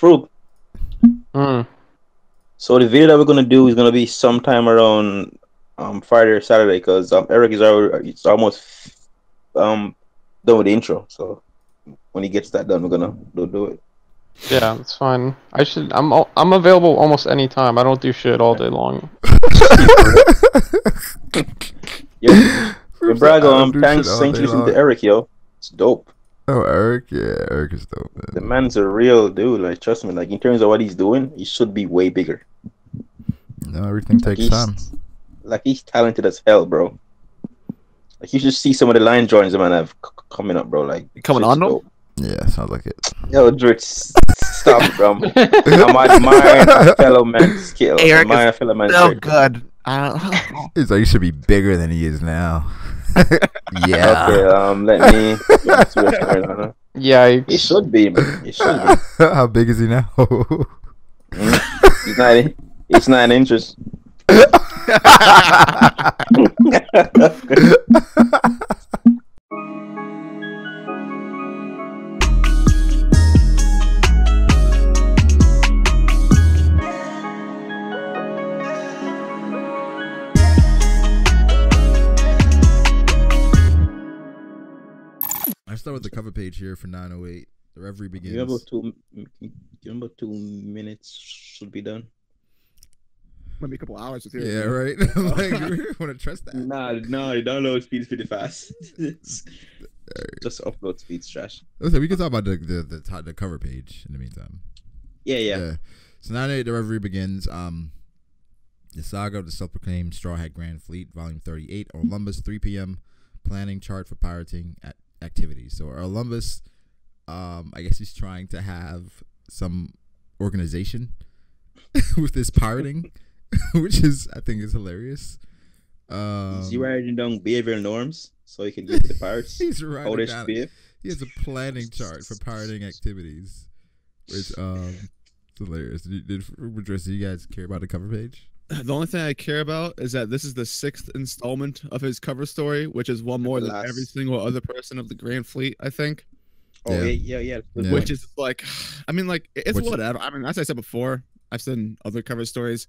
Fruit. Hmm. So the video that we're gonna do is gonna be sometime around Friday or Saturday because Eric is already it's almost um done with the intro. So when he gets that done, we're gonna do it. Yeah, that's fine. I'm available almost any time. I don't do shit all day long. Yo, yo, Proof's like, I Brago, don't do thanks shit all thanks day for listening to long. Eric, yo. It's dope. Oh, Eric, yeah, Eric is dope, The man. man's a real dude. Like, trust me. Like, in terms of what he's doing, he should be way bigger. No, everything Like, takes time. he's talented as hell, bro. Like, you should see some of the line drawings the man have coming up, bro. Like, Coming shit's on, though? dope. Yeah, sounds like it. Yo, Dritz, stop it, bro. I'm admiring a fellow man's skill. Eric Admiring a is fellow man's so skill. good. I don't know. He's like, he should be bigger than he is now. Yeah. Okay, let me switch right now. Yikes. He should be, man. He should be. How big is he now? He's 9 inches. I start with the cover page here for 908. The Reverie begins. You about 2 minutes should be done. Maybe a couple hours with you. Yeah, right. Like, you want to trust that? Nah, the download speed is pretty fast. Just upload speed's trash. Okay, we can talk about the cover page in the meantime. Yeah. So 908, the Reverie begins. The Saga of the Self-Proclaimed Straw Hat Grand Fleet, Volume 38, Olympus, 3 p.m. Planning chart for pirating activities. So Olympus, I guess he's trying to have some organization with this pirating, which is, I think, is hilarious. Is he writing down behavioral norms so he can give the pirates He's how writing they down. should behave? He has a planning chart for pirating activities, which it's hilarious. Did you guys care about the cover page? The only thing I care about is that this is the 6th installment of his cover story, which is one more than every single other person of the Grand Fleet, I think. Oh, yeah. Which is like, I mean, like, it's whatever. I mean, as I said before, I've seen other cover stories.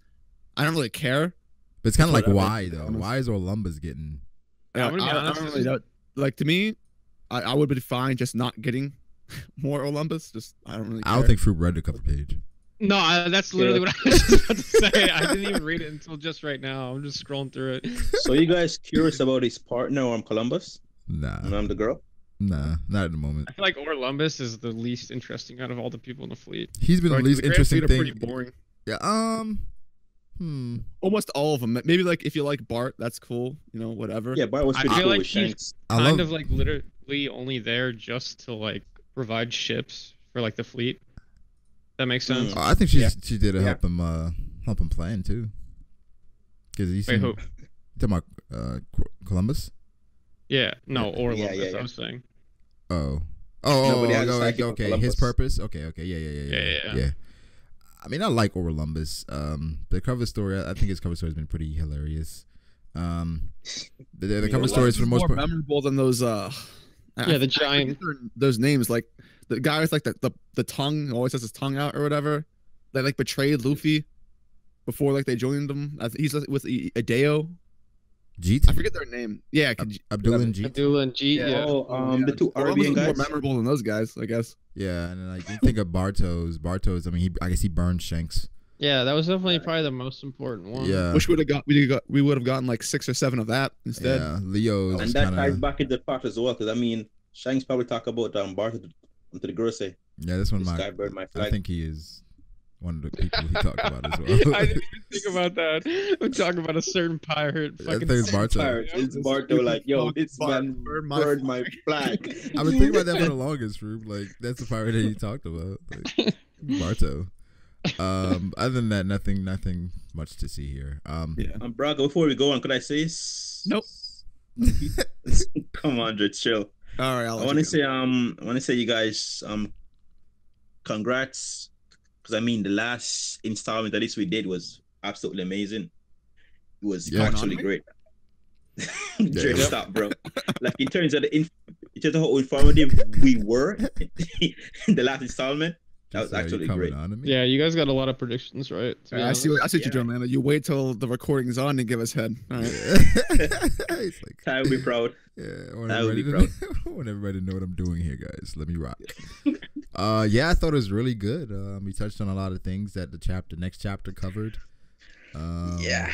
I don't really care. But it's kind of like, whatever. why, though? Why is Olympus getting... I don't really know. Like, to me, I would be fine just not getting more Olympus. Just, I don't really care. I don't think Fruit read the cover page. No, that's literally what I was just about to say. I didn't even read it until just right now. I'm just scrolling through it. So you guys curious about his partner Columbus? Nah. And I'm the girl? Nah, not at the moment. I feel like Orlumbus is the least interesting out of all the people in the fleet. He's been the least interesting thing. Pretty boring. Yeah. Almost all of them. Maybe like if you like Bart, that's cool. You know, whatever. Yeah, Bart was pretty I feel cool like with Shanks. she's kind of like literally only there just to like provide ships for like the fleet. That makes sense. I think she did help him plan too. Because he's talking about Columbus. Yeah, no, Orlumbus. Yeah. I was saying. Okay. His purpose. Okay. Yeah. I mean, I like Orlumbus. The cover story, I think his cover story has been pretty hilarious. The cover stories for the most part memorable than those. The giant. Those names, like the guy with like the tongue, always has his tongue out or whatever. That like betrayed Luffy before like they joined him. He's with Adeo. Jeet? I forget their name. Yeah, Abdullah and Jeet. Abdullah and Jeet. Yeah. The two Arabian guys. More memorable than those guys, I guess. Yeah, and then like you think of Bartos. I mean, I guess he burned Shanks. Yeah, that was definitely probably the most important one. Yeah. Wish we would have gotten like 6 or 7 of that instead. Yeah, Leo. And that ties back into the plot as well, because I mean, Shanks probably talk about Bart to the girl say. Yeah, this one guy burned my flag. I think he is one of the people he talked about as well. I didn't even think about that. I'm talking about a certain pirate. I think it's Barto. It's Barto, like, yo, this man burned my flag. I've been thinking about that for the longest, Rube. Like, that's the pirate that he talked about. Like, Barto. Other than that, nothing much to see here. Braga, before we go on, could I say nope? Come on, Dritz, chill. All right, I want to say you guys congrats, because I mean the last installment that we did was absolutely amazing. It was actually great. Dritz, stop, bro. Like in terms of how informative we were in the last installment, That was Just, you actually coming great. on to me? Yeah, you guys got a lot of predictions, right? To be I see. honest. I see what you're Yeah. doing, Lando. You wait till the recording's on and give us head. All right. It's like, I would be proud. yeah, I want I would everybody be to, I want everybody to know what I'm doing here, guys. Let me rock. Yeah, I thought it was really good. We touched on a lot of things that the next chapter covered. Yeah.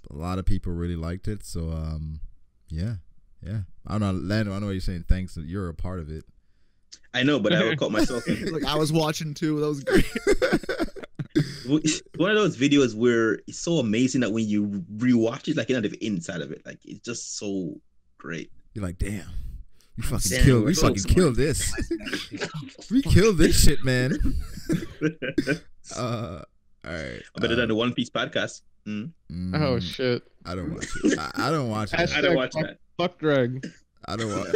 A lot of people really liked it. So, yeah. I don't know, Lando. I know what you're saying. Thanks. You're a part of it. I know, but I will cut myself in. Like I was watching too. That was great. One of those videos where it's so amazing that when you rewatch it, like you're not even inside of it. Like it's just so great. You're like, damn. We fucking Damn, killed. we're We so fucking smart. killed this. We killed this shit, man. All right. Better than the One Piece podcast. Mm. Oh shit! I don't watch it. I don't watch Hashtag that. I don't watch fuck, that. Fuck Greg. I don't watch.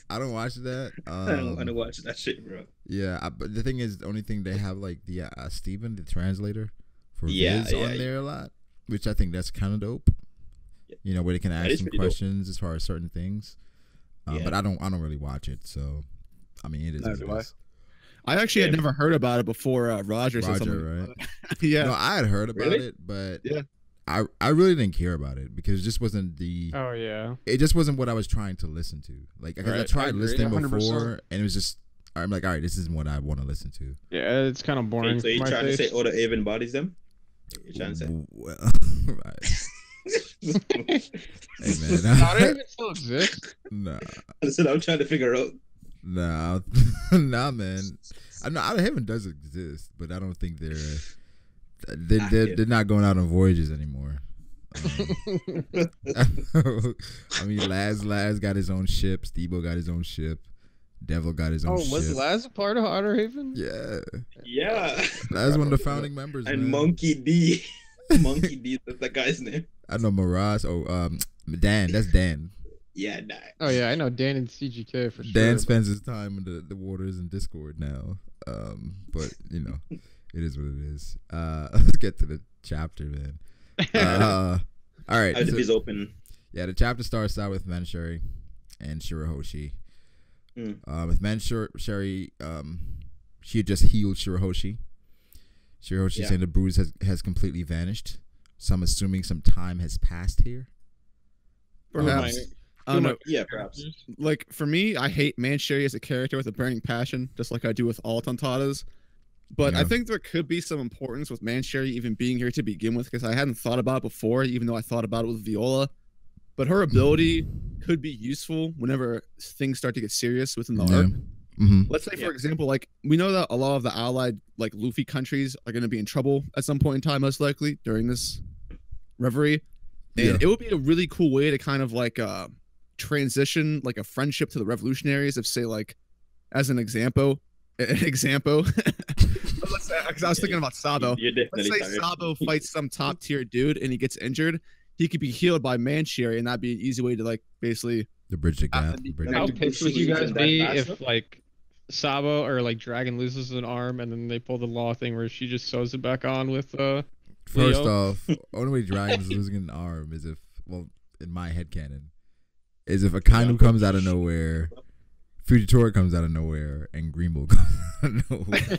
I don't watch that. I don't watch that shit, bro. Yeah, but the thing is, the only thing they have like the Steven, the translator, for Yeah, Viz yeah, on there a lot, which I think that's kind of dope. Yeah. You know, where they can That ask is some pretty dope. questions as far as certain things. Yeah. But I don't really watch it. So, I mean, it is. Neither What do it I. is. I actually had Yeah. never heard about it before Roger said something. Roger, right? Yeah. No, I had heard about Really? it, but Yeah. I really didn't care about it because it just wasn't Oh yeah. it just wasn't what I was trying to listen to. Like, because I Right, I tried agree, listening 100%. before, and it was just, I'm like, all right, this isn't what I want to listen to. Yeah, it's kind of boring. So you for my trying to say taste. all the Avon bodies them? You're trying to say. Well, right. Hey, Hey, man. man. They even still exist. Nah, That's what I'm trying to figure out. nah, man. I know Heaven does exist, but I don't think they're not going out on voyages anymore. I mean, Laz got his own ship. Stevo got his own ship. Devil got his own Oh, was ship. Laz a part of Otter Haven? Yeah, Yeah. Laz one of the founding members. And man. Monkey D. Monkey D, that's the guy's name. I know Miraz. Oh, Dan. That's Dan. Yeah, nah. Oh yeah, I know Dan and CGK for sure. Dan spends his time in the waters in Discord now. But you know, it is what it is. Let's get to the chapter, man. All right. I have the so- biz open. yeah, the chapter starts out with Manshuri and Shirahoshi. With Manshuri, she had just healed Shirahoshi. Shirahoshi Yeah. saying the bruise has completely vanished. So I'm assuming some time has passed here. Perhaps. I don't know. Yeah, perhaps. Like for me, I hate Mancheri as a character with a burning passion, just like I do with all Tontadas. But I Yeah. think there could be some importance with Mancheri even being here to begin with, because I hadn't thought about it before, even though I thought about it with Viola. But her ability could be useful whenever things start to get serious within the Yeah. arc. Mm-hmm. Let's say, for Yeah. example, like we know that a lot of the allied like Luffy countries are going to be in trouble at some point in time, most likely during this reverie, and Yeah. it would be a really cool way to kind of like transition like a friendship to the revolutionaries. If say like, as an example, because I was thinking about Sabo. You're Let's definitely say tired. Sabo fights some top tier dude and he gets injured. He could be healed by Mancheri, and that'd be an easy way to like basically. The bridge the gap. After The the- bridge. How Like, pissed would you Bushi guys isn't be that if fast, like Sabo or like Dragon loses an arm and then they pull the law thing where she just sews it back on with First Leo? off, only way Dragon's losing an arm is if, well, in my headcanon, is if Akainu comes out of nowhere, Fujitora comes out of nowhere, and Greenbow comes out of nowhere.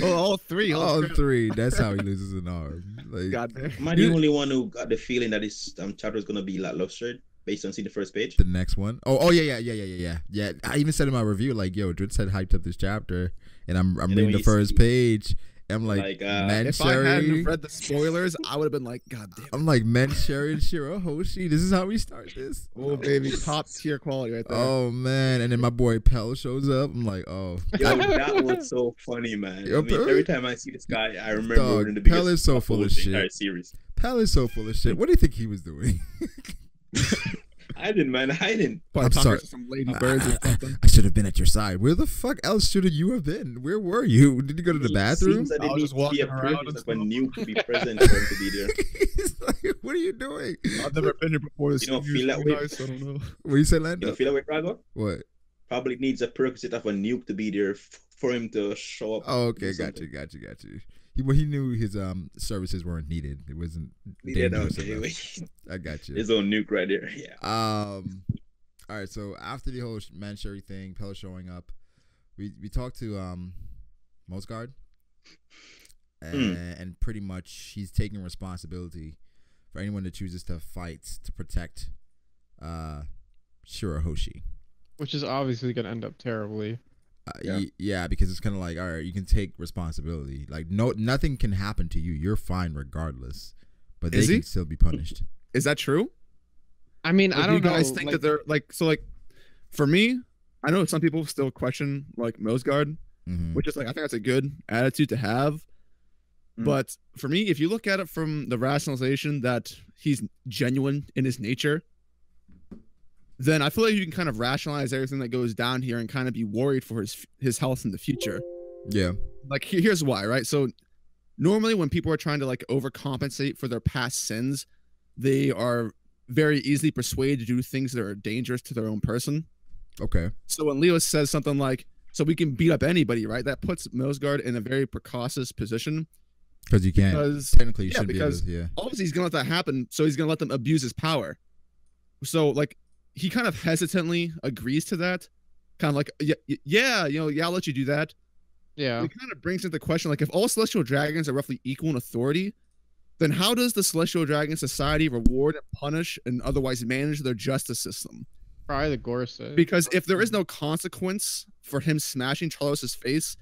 Oh, all three. All three. That's how he loses an arm. Like, God damn. Am I the only one who got the feeling that this chapter is gonna be lackluster based on seeing the first page? the next one. Oh yeah. I even said in my review, like, yo, Dritz had hyped up this chapter, and I'm then reading when the you first see- page. I'm like, Like, If I hadn't Mancheri. read the spoilers, I would have been like, God damn. I'm like, Mancheri and Shirahoshi. This is how we start this. Oh, baby, top tier quality right there. Oh man, and then my boy Pell shows up. I'm like, oh, Yo, that was so funny, man. Yo, I mean, Pell- every time I see this guy, I remember Dog, in the Pell biggest is so of full of the shit. entire series. Pell is so full of shit. What do you think he was doing? I didn't, man. I didn't. Probably I'm talking sorry. to some lady birds or something. I should have been at your side. Where the fuck else should you have been? Where were you? Did you go to the It bathroom? seems that I it was needs just to be a walking around privilege and of a stuff. nuke to be present for him to be there. He's like, what are you doing? I've never been here before. This You don't studio feel is that pretty way? nice, I don't know. What you say, You Lando? don't feel that way, Drago? What? Probably needs a prerequisite of a nuke to be there for him to show up. Oh, or okay, got something. you. He knew his services weren't needed. It wasn't Yeah, no, dangerous okay, enough. wait. I got you. His own nuke right there. Yeah. All right. So after the whole Mancheri thing, Pell showing up, we talked to Mosgard, and pretty much he's taking responsibility for anyone that chooses to fight to protect Shirahoshi. Which is obviously gonna end up terribly. Yeah, because it's kind of like, all right, you can take responsibility. Like, nothing can happen to you. You're fine regardless, but they can still be punished. Is that true? I mean, I don't know. You guys think that they're like, so like, for me, I know some people still question like Mosgard, which is like, I think that's a good attitude to have. But for me, if you look at it from the rationalization that he's genuine in his nature, then I feel like you can kind of rationalize everything that goes down here and kind of be worried for his health in the future. Yeah. Like, here's why, right? So normally when people are trying to like overcompensate for their past sins, they are very easily persuaded to do things that are dangerous to their own person. Okay. So when Leo says something like, so we can beat up anybody, right? That puts Mosgard in a very precautious position. Because you can't. Technically, you shouldn't be able to. Yeah. Obviously, he's going to let that happen. So he's going to let them abuse his power. So, like, he kind of hesitantly agrees to that. Kind of like, yeah, I'll let you do that. Yeah. It kind of brings into question, like, if all celestial dragons are roughly equal in authority, then how does the Celestial Dragon Society reward and punish and otherwise manage their justice system? Probably the Gorse. Because if there is no consequence for him smashing Charlos's face,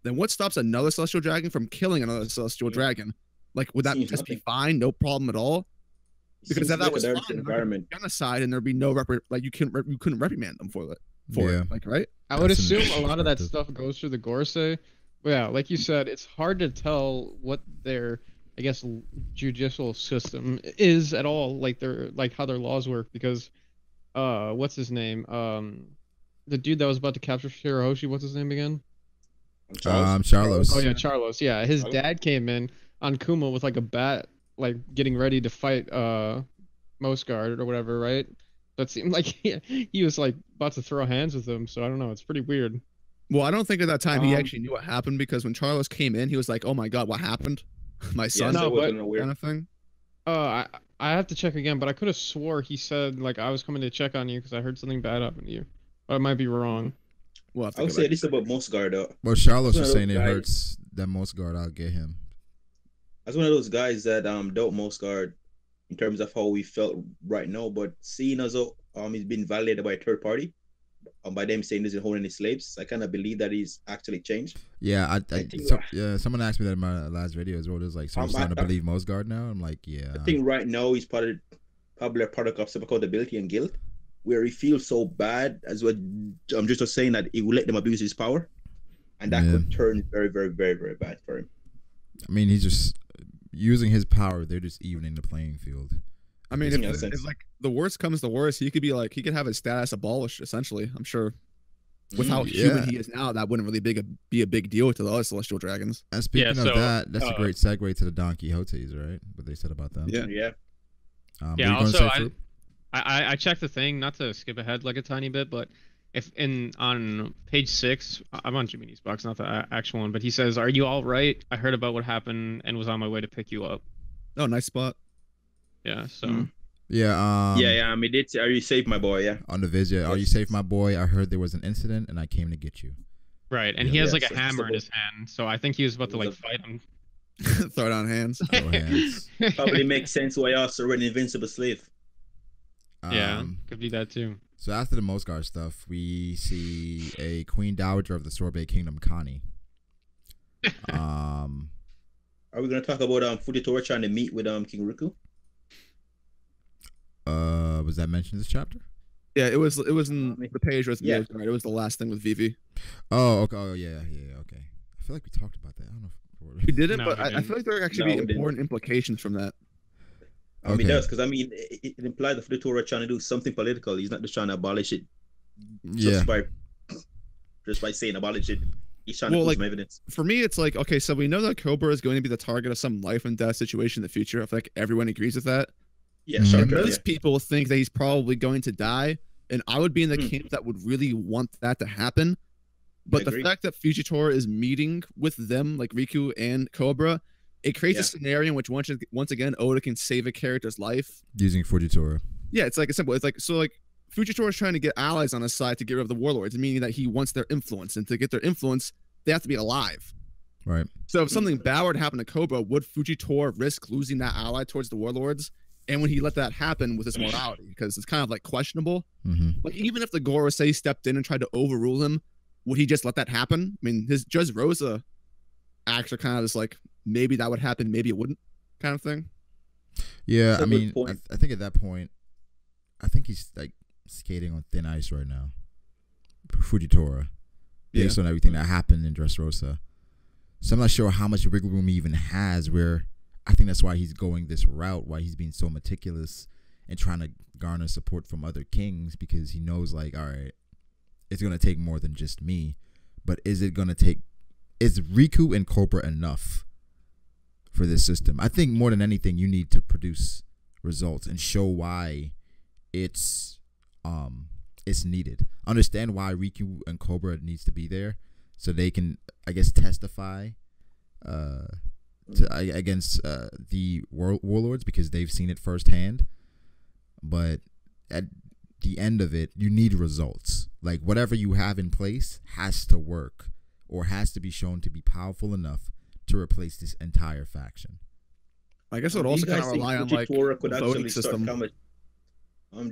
then what stops another Celestial Dragon from killing another Celestial Dragon? Like, would that just be fine? No problem at all? Because if that was fine, environment genocide, and there'd be no you couldn't reprimand them for it. Like, right? I would assume a lot of that stuff goes through the Gorse. But yeah, like you said, it's hard to tell what their, I guess, judicial system is at all. Like how their laws work, because what's his name? The dude that was about to capture Shirahoshi, what's his name again? Charlos. Oh yeah, Charlos. Yeah, his dad came in on Kuma with like a bat, like getting ready to fight Mosgard or whatever, right? That seemed like he was like about to throw hands with him. So I don't know. It's pretty weird. Well, I don't think at that time he actually knew what happened, because when Charlos came in, he was like, "Oh my God, what happened? My son." Yeah, kind of thing. I have to check again, but I could have swore he said like I was coming to check on you because I heard something bad happen to you, but I might be wrong. Well, I would say this about Mosgard though. Well, Charlos was saying it hurts that Mosgard. I'll get him. That's one of those guys that doubt Mosgard in terms of how we felt right now, but seeing as though he's been validated by a third party, by them saying he's holding any slaves, I kind of believe that he's actually changed. Yeah, someone asked me that in my last video as well. It was like, so you're starting to believe Mosgard now? I'm like, yeah. I think right now he's probably a product of some accountability and guilt, where he feels so bad, as what I'm just saying, that he will let them abuse his power, and that could turn very, very, very, very bad for him. I mean, he's just using his power. They're just evening the playing field. I mean, if like the worst comes to worst, he could have his status abolished, essentially. I'm sure. With how human he is now, that wouldn't really be a big deal to the other Celestial Dragons. And speaking of that, that's a great segue to the Don Quixotes, right? What they said about them. Yeah. Also, I checked the thing, not to skip ahead like a tiny bit, but on page 6, I'm on Jiminy box, not the actual one, but he says, "Are you all right? I heard about what happened and was on my way to pick you up." Oh, nice spot. Yeah. So. Yeah. I mean, are you safe, my boy? Yeah. On the visit, are you safe, my boy? I heard there was an incident and I came to get you. Right, and he has like a hammer in his hand, so I think he was about to like fight him. Throw down hands. Probably makes sense why I also an invincible slave. Yeah, could be that too. So after the Mosgard stuff, we see a Queen Dowager of the Sorbet Kingdom, Connie. Are we gonna talk about Fujitora trying to meet with King Riku? Was that mentioned in this chapter? Yeah, it was in the page with Mosgard. It was the last thing with Vivi. Oh, okay. Oh, yeah, okay. I feel like we talked about that. I don't know if we didn't, but I feel like there are actually important implications from that. It does, because I mean, it implies that Fujitora trying to do something political. He's not just trying to abolish it. Just by saying abolish it. He's trying to put some evidence. For me, it's like, okay, so we know that Cobra is going to be the target of some life and death situation in the future. I feel like everyone agrees with that. Yeah, sure. Most people think that he's probably going to die, and I would be in the camp that would really want that to happen. But the fact that Fujitora is meeting with them, like Riku and Cobra, it creates a scenario in which once again Oda can save a character's life using Fujitora. Yeah, it's like a simple. It's like, so like Fujitora is trying to get allies on his side to get rid of the warlords, meaning that he wants their influence, and to get their influence, they have to be alive. Right. So if something bad were to happen to Cobra, would Fujitora risk losing that ally towards the warlords? And when he let that happen with his morality, because it's kind of like questionable. Like even if the Gorosei stepped in and tried to overrule him, would he just let that happen? I mean, his Judge Rosa acts are kind of just like maybe that would happen, maybe it wouldn't, kind of thing. Yeah, I mean, I think at that point, I think he's like skating on thin ice right now. Fujitora, based on everything that happened in Dressrosa. So I'm not sure how much wiggle room he even has, where I think that's why he's going this route, why he's being so meticulous and trying to garner support from other kings, because he knows, like, all right, it's going to take more than just me. But is Riku and Cobra enough for this system? I think more than anything, you need to produce results and show why it's needed. Understand why Riku and Cobra needs to be there, so they can, I guess, testify against the warlords, because they've seen it firsthand. But at the end of it, you need results. Like, whatever you have in place has to work, or has to be shown to be powerful enough to replace this entire faction. I guess it would also kind of rely on like could the voting system. Do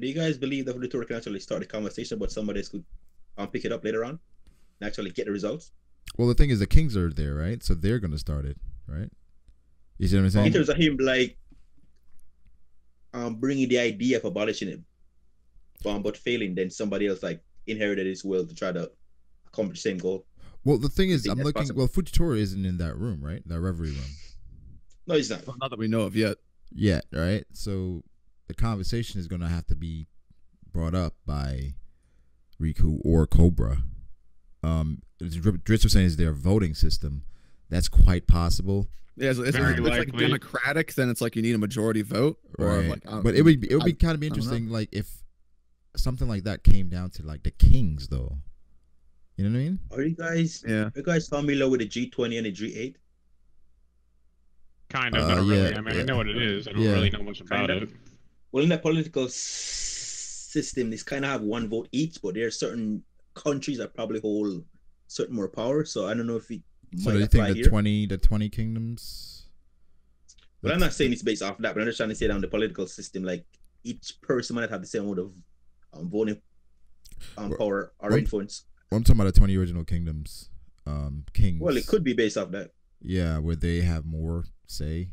you guys believe that Fujitora can actually start a conversation, but somebody else could pick it up later on and actually get the results? Well, the thing is, the kings are there, right? So they're going to start it, right? You see what I'm saying? In terms of him, like, bringing the idea of abolishing it, but failing, then somebody else like inherited his will to try to accomplish the same goal. Well, the thing is, I'm looking. Possible. Well, Fujitora isn't in that room, right? That reverie room. No, he's not. Well, not that we know of yet. Yeah, right. So the conversation is going to have to be brought up by Riku or Cobra. Dritz was saying is their voting system. That's quite possible. Yeah, so it's like democratic, then it's like you need a majority vote. Or right. like, but it would be kind of interesting, like if something like that came down to like the kings, though. You know what I mean? Are you guys familiar with the G20 and the G8? Kind of, not really. I mean, I know what it is. I don't really know much about it. Well, in the political system, this kind of have one vote each, but there are certain countries that probably hold certain more power. So I don't know if it. So do you think the 20 kingdoms? Well, I'm not saying it's based off that, but I'm just trying to say down the political system, like each person might have the same amount of voting power or influence. I'm talking about the 20 original kingdoms, kings. Well, it could be based off that. Yeah, where they have more say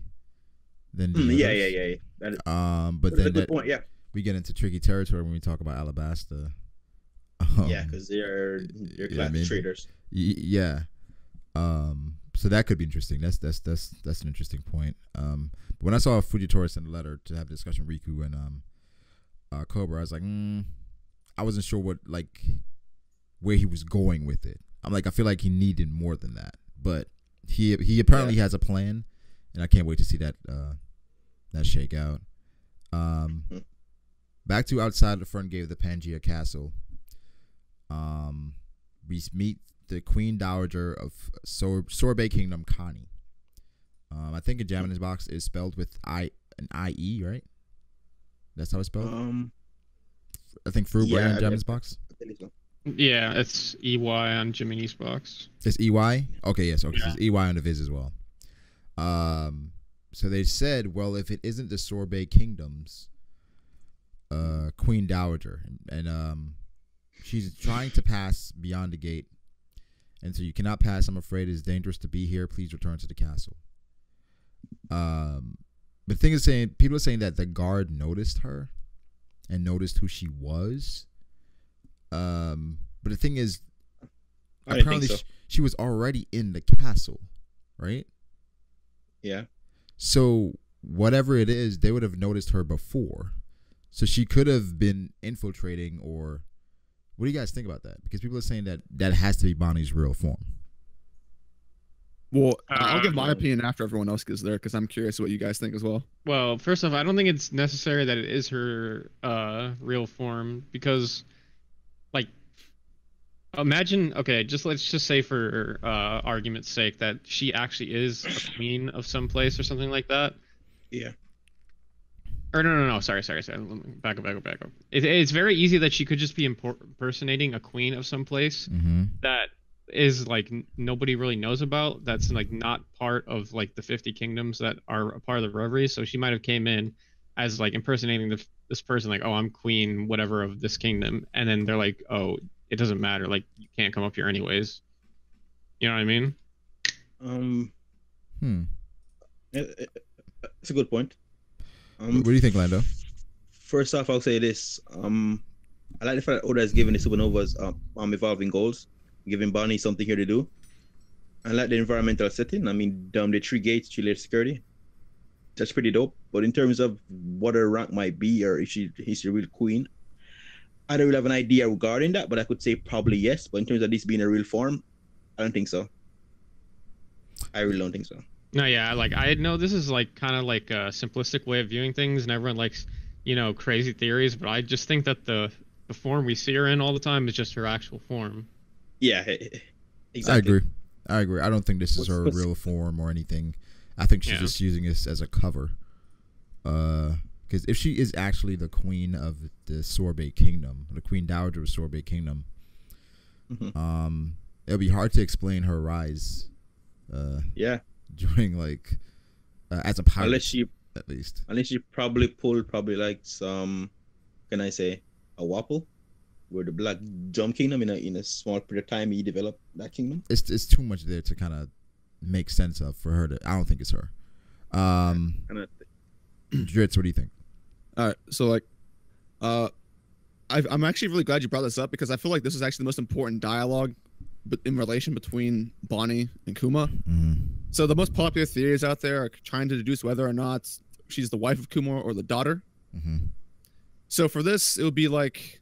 than yeah. But then good point, yeah. We get into tricky territory when we talk about Alabasta. Yeah, because they're class traders. Yeah. So that could be interesting. That's an interesting point. But when I saw Fujitora send a letter to have a discussion with Riku and Cobra, I was like, I wasn't sure where he was going with it. I'm like, I feel like he needed more than that, but he apparently has a plan, and I can't wait to see that shake out. Back to outside the front gate of the Pangea Castle. We meet the Queen Dowager of Sorbet Kingdom, Connie. I think in Japanese box is spelled with an IE, right? That's how it's spelled. I think Fruba in Japanese box. Yeah, it's EY on Jiminy's box. It's EY? Okay, yes. Okay, so it's EY on the Viz as well. So they said, well, if it isn't the Sorbet Kingdom's Queen Dowager, and she's trying to pass beyond the gate, and so you cannot pass. I'm afraid it is dangerous to be here. Please return to the castle. But the thing is, people are saying that the guard noticed her and noticed who she was. But the thing is, apparently she was already in the castle, right? Yeah. So whatever it is, they would have noticed her before. So she could have been infiltrating, or what do you guys think about that? Because people are saying that has to be Bonnie's real form. Well, I'll give my opinion after everyone else gets there, because I'm curious what you guys think as well. Well, first off, I don't think it's necessary that it is her real form, because, like, imagine, okay, let's just say for argument's sake that she actually is a queen of some place or something like that. Yeah. Or no. Sorry. Let me back up. It's very easy that she could just be impersonating a queen of some place that is like nobody really knows about. That's like not part of like the 50 kingdoms that are a part of the Reverie. So she might have came in as like impersonating this person, like, oh, I'm queen, whatever, of this kingdom, and then they're like, oh, it doesn't matter, like you can't come up here anyways. You know what I mean? It's a good point. What do you think, Lando? First off, I'll say this. I like the fact that Oda has given the supernovas evolving goals, giving Bonnie something here to do. I like the environmental setting. I mean, the 3 gates, 3 layer security. That's pretty dope. But in terms of what her rank might be, or if she's a real queen, I don't really have an idea regarding that, but I could say probably yes. But in terms of this being a real form, I don't think so. I really don't think so. No, yeah, like I know this is like kind of like a simplistic way of viewing things, and everyone likes, crazy theories, but I just think that the form we see her in all the time is just her actual form. Yeah, exactly. I agree. I don't think this is her real form or anything. I think she's just using this as a cover. Because if she is actually the queen of the Sorbet Kingdom, the Queen Dowager of Sorbet Kingdom, it'll be hard to explain her rise. During like as a pirate, unless she probably pulled like some, can I say, a Wapple, where the Black Drum Kingdom in a small period of time he developed that kingdom. It's too much there to kind of make sense of for her to. I don't think it's her. Dritz, what do you think? All right, so like, I'm actually really glad you brought this up because I feel like this is actually the most important dialogue in relation between Bonnie and Kuma. So the most popular theories out there are trying to deduce whether or not she's the wife of Kuma or the daughter. So for this, it would be like,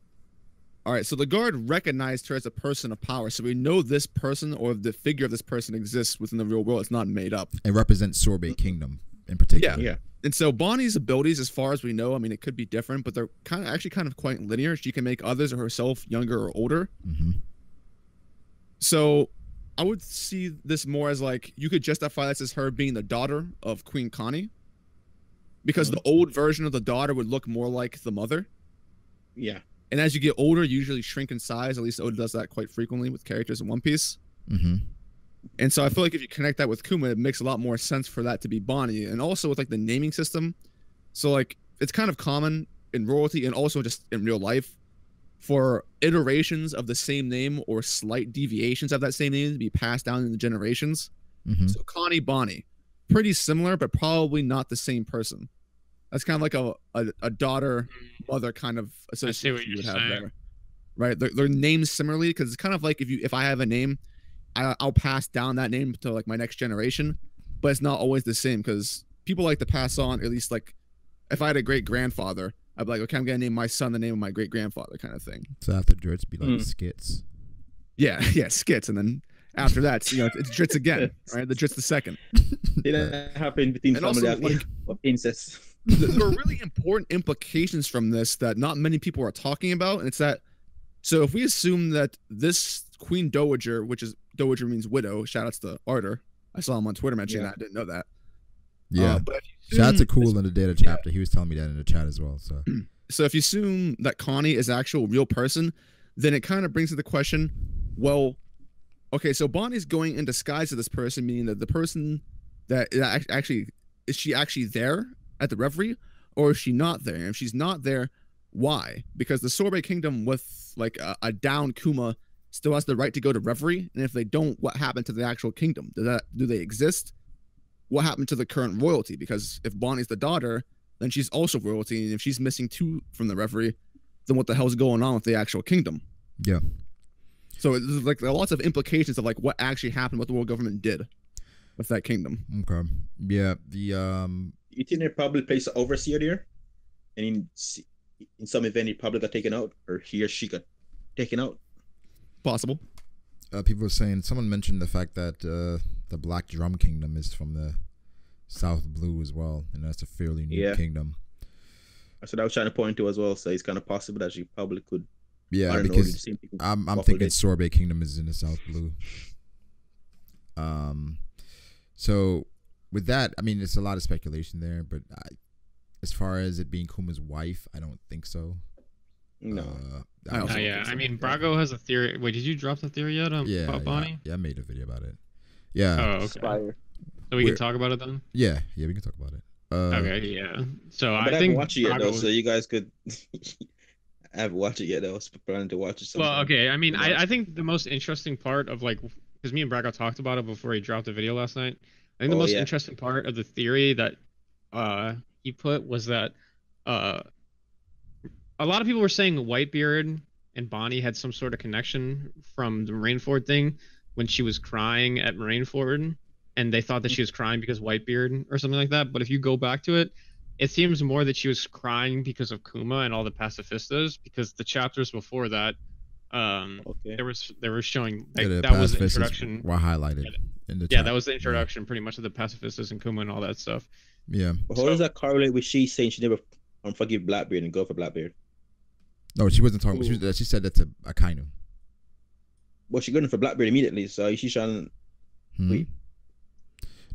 all right, so the guard recognized her as a person of power. So we know this person or the figure of this person exists within the real world. It's not made up. It represents Sorbet Kingdom in particular. Yeah. And so Bonnie's abilities, as far as we know, I mean, it could be different, but they're kind of quite linear. She can make others or herself younger or older. So I would see this more as like, you could justify this as her being the daughter of Queen Connie, because the old version of the daughter would look more like the mother. Yeah. And as you get older, you usually shrink in size. At least Oda does that quite frequently with characters in One Piece. And so I feel like if you connect that with Kuma, it makes a lot more sense for that to be Bonnie. And also with like the naming system. So like, it's kind of common in royalty and also just in real life for iterations of the same name or slight deviations of that same name to be passed down in the generations. So Connie, Bonnie, pretty similar, but probably not the same person. That's kind of like a daughter mother kind of association you would have there, right? They're named similarly because it's kind of like if I have a name, I'll pass down that name to like my next generation, but it's not always the same because people like to pass on, at least like if I had a great grandfather, I'd be like, okay, I'm gonna name my son the name of my great grandfather, kind of thing. So after Dritz, be like skits. Yeah, skits, and then after that, it's Dritz again, right? The Dritz the second. It happened between family of incest. There are really important implications from this that not many people are talking about, and it's that. So if we assume that this Queen Dowager, which is Dowager means widow, shout outs to Arter. I saw him on Twitter mentioning that. I didn't know that. Yeah. Shout out to Cool in the data chapter. He was telling me that in the chat as well. So if you assume that Connie is an actual real person, then it kind of brings to the question, well, okay, so Bonnie's going in disguise of this person, meaning that the person that actually, is she actually there at the Reverie, or is she not there? And if she's not there, why? Because the Sorbet Kingdom with like a down Kuma still has the right to go to Reverie, and if they don't, what happened to the actual kingdom? Do they exist? What happened to the current royalty? Because if Bonnie's the daughter, then she's also royalty, and if she's missing 2 from the Reverie, then what the hell's going on with the actual kingdom? Yeah. So there's like lots of implications of like what actually happened, what the world government did with that kingdom. Okay. Yeah. You think they probably placed an overseer there, and in some event he probably got taken out, or he or she got taken out. Possible. People were saying, someone mentioned the fact that the Black Drum Kingdom is from the South Blue as well, and that's a fairly new kingdom. That's what I was trying to point to as well. So it's kind of possible that she probably could. Yeah, because I'm thinking Sorbet Kingdom is in the South Blue. So with that, I mean, it's a lot of speculation there, but As far as it being Kuma's wife, I don't think so. No. I also don't Yeah, think so. I mean, Brago has a theory. Wait, did you drop the theory yet about Bonnie? Yeah, I made a video about it. Yeah. Oh, okay. Spire. So we can talk about it then. Yeah, we can talk about it. Okay, yeah. So But I I think haven't watched it yet though, Brago- so you guys could. I haven't watched it yet though. I was planning to watch it sometime. Well, okay. I mean, Yeah. I think the most interesting part of like, because me and Brago talked about it before he dropped the video last night. I think the Oh, most yeah. interesting part of the theory that he put was that a lot of people were saying Whitebeard and Bonnie had some sort of connection from the Marineford thing when she was crying at Marineford, and they thought that she was crying because Whitebeard or something like that. But if you go back to it, it seems more that she was crying because of Kuma and all the pacifistas, because the chapters before that, Okay. they were showing like, The that was the pacifists introduction. were highlighted in the Yeah, chat. that was the introduction pretty much of the pacifistas and Kuma and all that stuff. Yeah. But how does that correlate with she saying she never forgive Blackbeard and go for Blackbeard? No, she wasn't talking. She said that to Akainu. Well, she going for Blackbeard immediately, so she's trying. Hmm? Wait.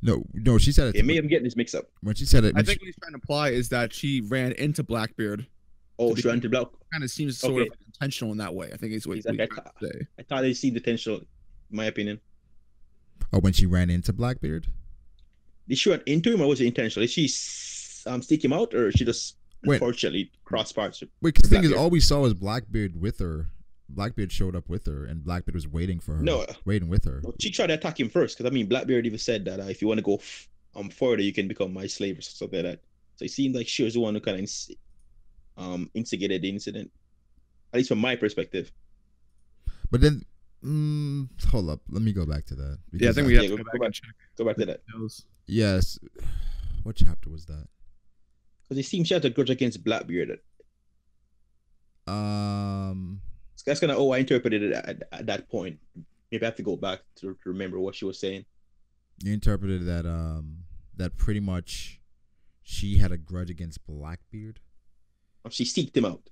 No, she said it. Yeah, maybe I'm getting this mixed up. When she said it, I think what he's trying to imply is that she ran into Blackbeard. Oh, To she ran to Black. Kind of seems sort Okay. of intentional in that way. I think it's what he's Exactly. trying to say. I thought they see the potential, in my opinion. when she ran into Blackbeard. Did she run into him or was it intentional? Did she stick him out or she just Wait. unfortunately cross parts? Wait, because the thing is, Blackbeard. all we saw was Blackbeard with her. Blackbeard showed up with her, and Blackbeard was waiting for her. No. Waiting with her. She tried to attack him first because I mean Blackbeard even said that if you want to go further, you can become my slave or something like that. So it seemed like she was the one who kind of instigated the incident, at least from my perspective. But then, hold up, let me go back to that. Yeah, I because think we have Yeah, to go go back back. and check Go back to that those. Yes. What chapter was that? because it seems she had a grudge against Blackbeard. Um. That's kind of I interpreted it at that point. Maybe I have to go back to remember what she was saying. You interpreted that that pretty much she had a grudge against Blackbeard. She seeked him out.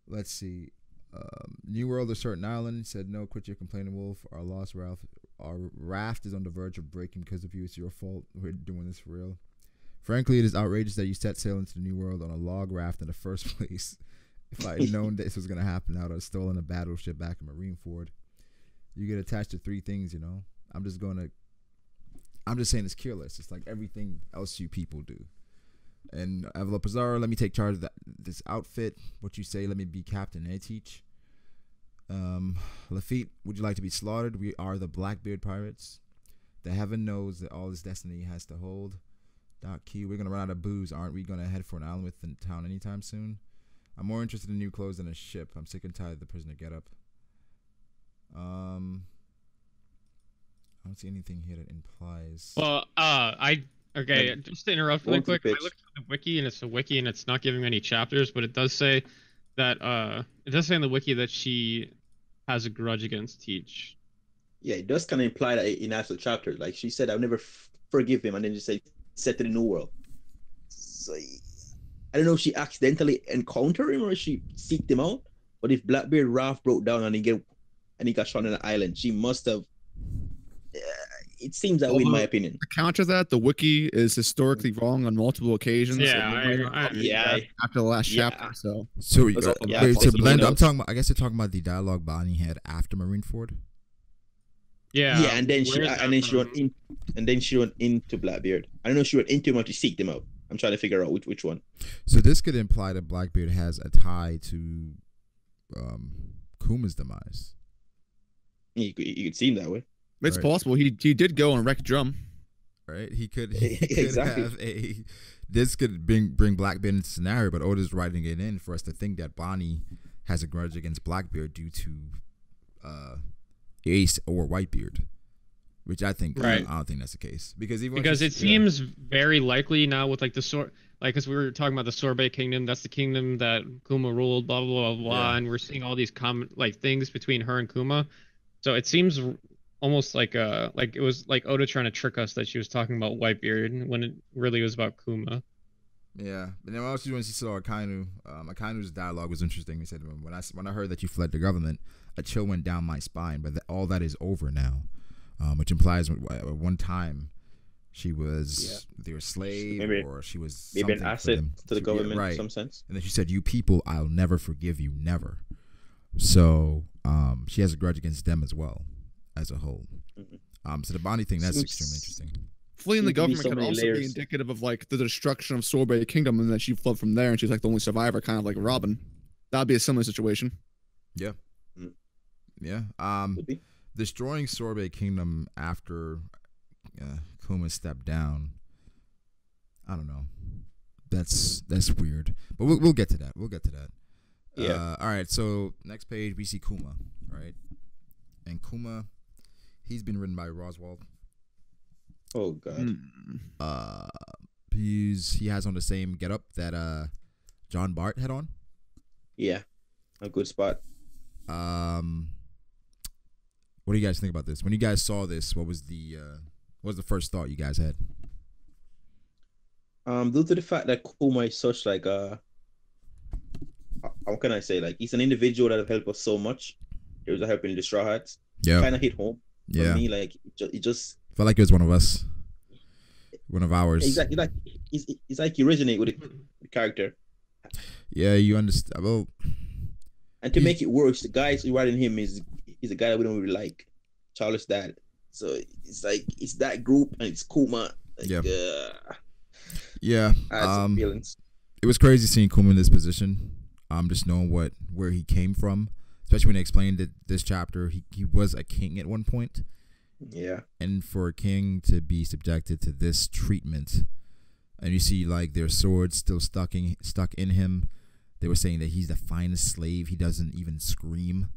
Let's see. New World of Certain Island said, "No, quit your complaining, Wolf. Our lost our raft is on the verge of breaking because of you. It's your fault. We're doing this for real. Frankly, it is outrageous that you set sail into the New World on a log raft in the first place. If I had known this was gonna happen, I would have stolen a battleship back in Marineford. You get attached to three things, you know. I'm just saying it's careless. It's like everything else you people do." And Avila Pizarro, let me take charge of this outfit. What you say, let me be captain, teach. Lafitte, would you like to be slaughtered? We are the Blackbeard pirates. The heaven knows that all this destiny has to hold. Q, we're going to run out of booze. Aren't we going to head for an island within town anytime soon? I'm more interested in new clothes than a ship. I'm sick and tired of the prisoner getup. I don't see anything here that implies. Well, okay, just to interrupt really quick. I looked at the wiki and it's a wiki and it's not giving me any chapters, but it does say that it does say in the wiki that she has a grudge against Teach. Yeah, it does kind of imply that in actual chapter. Like she said, I'll never forgive him, and then just say set to the new world. So I don't know if she accidentally encountered him or she seeked him out. But if Blackbeard raft broke down and he got shot on an island, she must have. It seems that way, in my opinion. To counter that, the wiki is historically wrong on multiple occasions. Yeah, After the last Yeah. chapter, so So, That's all- yeah, wait, to possibly blend, I'm notes. talking about. I guess you're talking about the dialogue Bonnie had after Marineford. yeah, Yeah, and then where's that she from? went in, and then she went into Blackbeard. I don't know if she went into him or she seeked him out. I'm trying to figure out which one. So this could imply that Blackbeard has a tie to Kuma's demise. You could see him that way. it's Right. possible he did go and wreck Drum. Right? He could Exactly. have a. This could bring Blackbeard into the scenario, but Oda's writing it in for us to think that Bonnie has a grudge against Blackbeard due to Ace or Whitebeard, which I think Right. I don't think that's the case because Because it seems very likely now with like the because we were talking about the Sorbet Kingdom, that's the kingdom that Kuma ruled, blah blah blah blah, Yeah. and we're seeing all these common things between her and Kuma. So it seems almost like it was like Oda trying to trick us that she was talking about Whitebeard when it really was about Kuma. Yeah, but then also when she saw Akainu, Akainu's dialogue was interesting. He said, "When I heard that you fled the government, a chill went down my spine. But all that is over now," which implies at one time She was either a slave Maybe- or she was Maybe an something for asset them. to the Yeah, government right. in some sense. And then she said, "You people, I'll never forgive you, never." So she has a grudge against them as well, as a whole. Mhm. So the Bonnie thing, that's Seems- extremely interesting. Fleeing the Seems to be government so could many also be layers. indicative of like the destruction of Sorbet Kingdom, and that she fled from there, and she's like the only survivor, kind of like Robin. That'd be a similar situation. Yeah. Mm. Yeah. Could be. Destroying Sorbet Kingdom after Kuma stepped down. I don't know. That's weird. But we'll get to that. We'll get to that. Yeah. All right. So next page we see Kuma, right? And Kuma, he's been written by Roswald. Oh god. He has on the same getup that John Bart had on. Yeah. A good spot. What do you guys think about this? When you guys saw this, what was the first thought you guys had? Due to the fact that Kuma is such like how can I say, like, he's an individual that have helped us so much. He was helping the Straw Hats. Yeah. Kind of hit home for Yeah. me. Like it just Felt like it was one of us. One of ours. exactly like it's like you resonate with the character. Yeah, you understand. Well, And to make it worse, the guy who's writing him is a guy that we don't really like, Charles' dad. So it's like it's that group and it's Kuma. Like, Yeah. I yeah. had some feelings. It was crazy seeing Kuma in this position. Just knowing where he came from, especially when they explained that this chapter, he was a king at one point, Yeah. and for a king to be subjected to this treatment, and you see like their swords still stuck in him. They were saying that he's the finest slave. He doesn't even scream.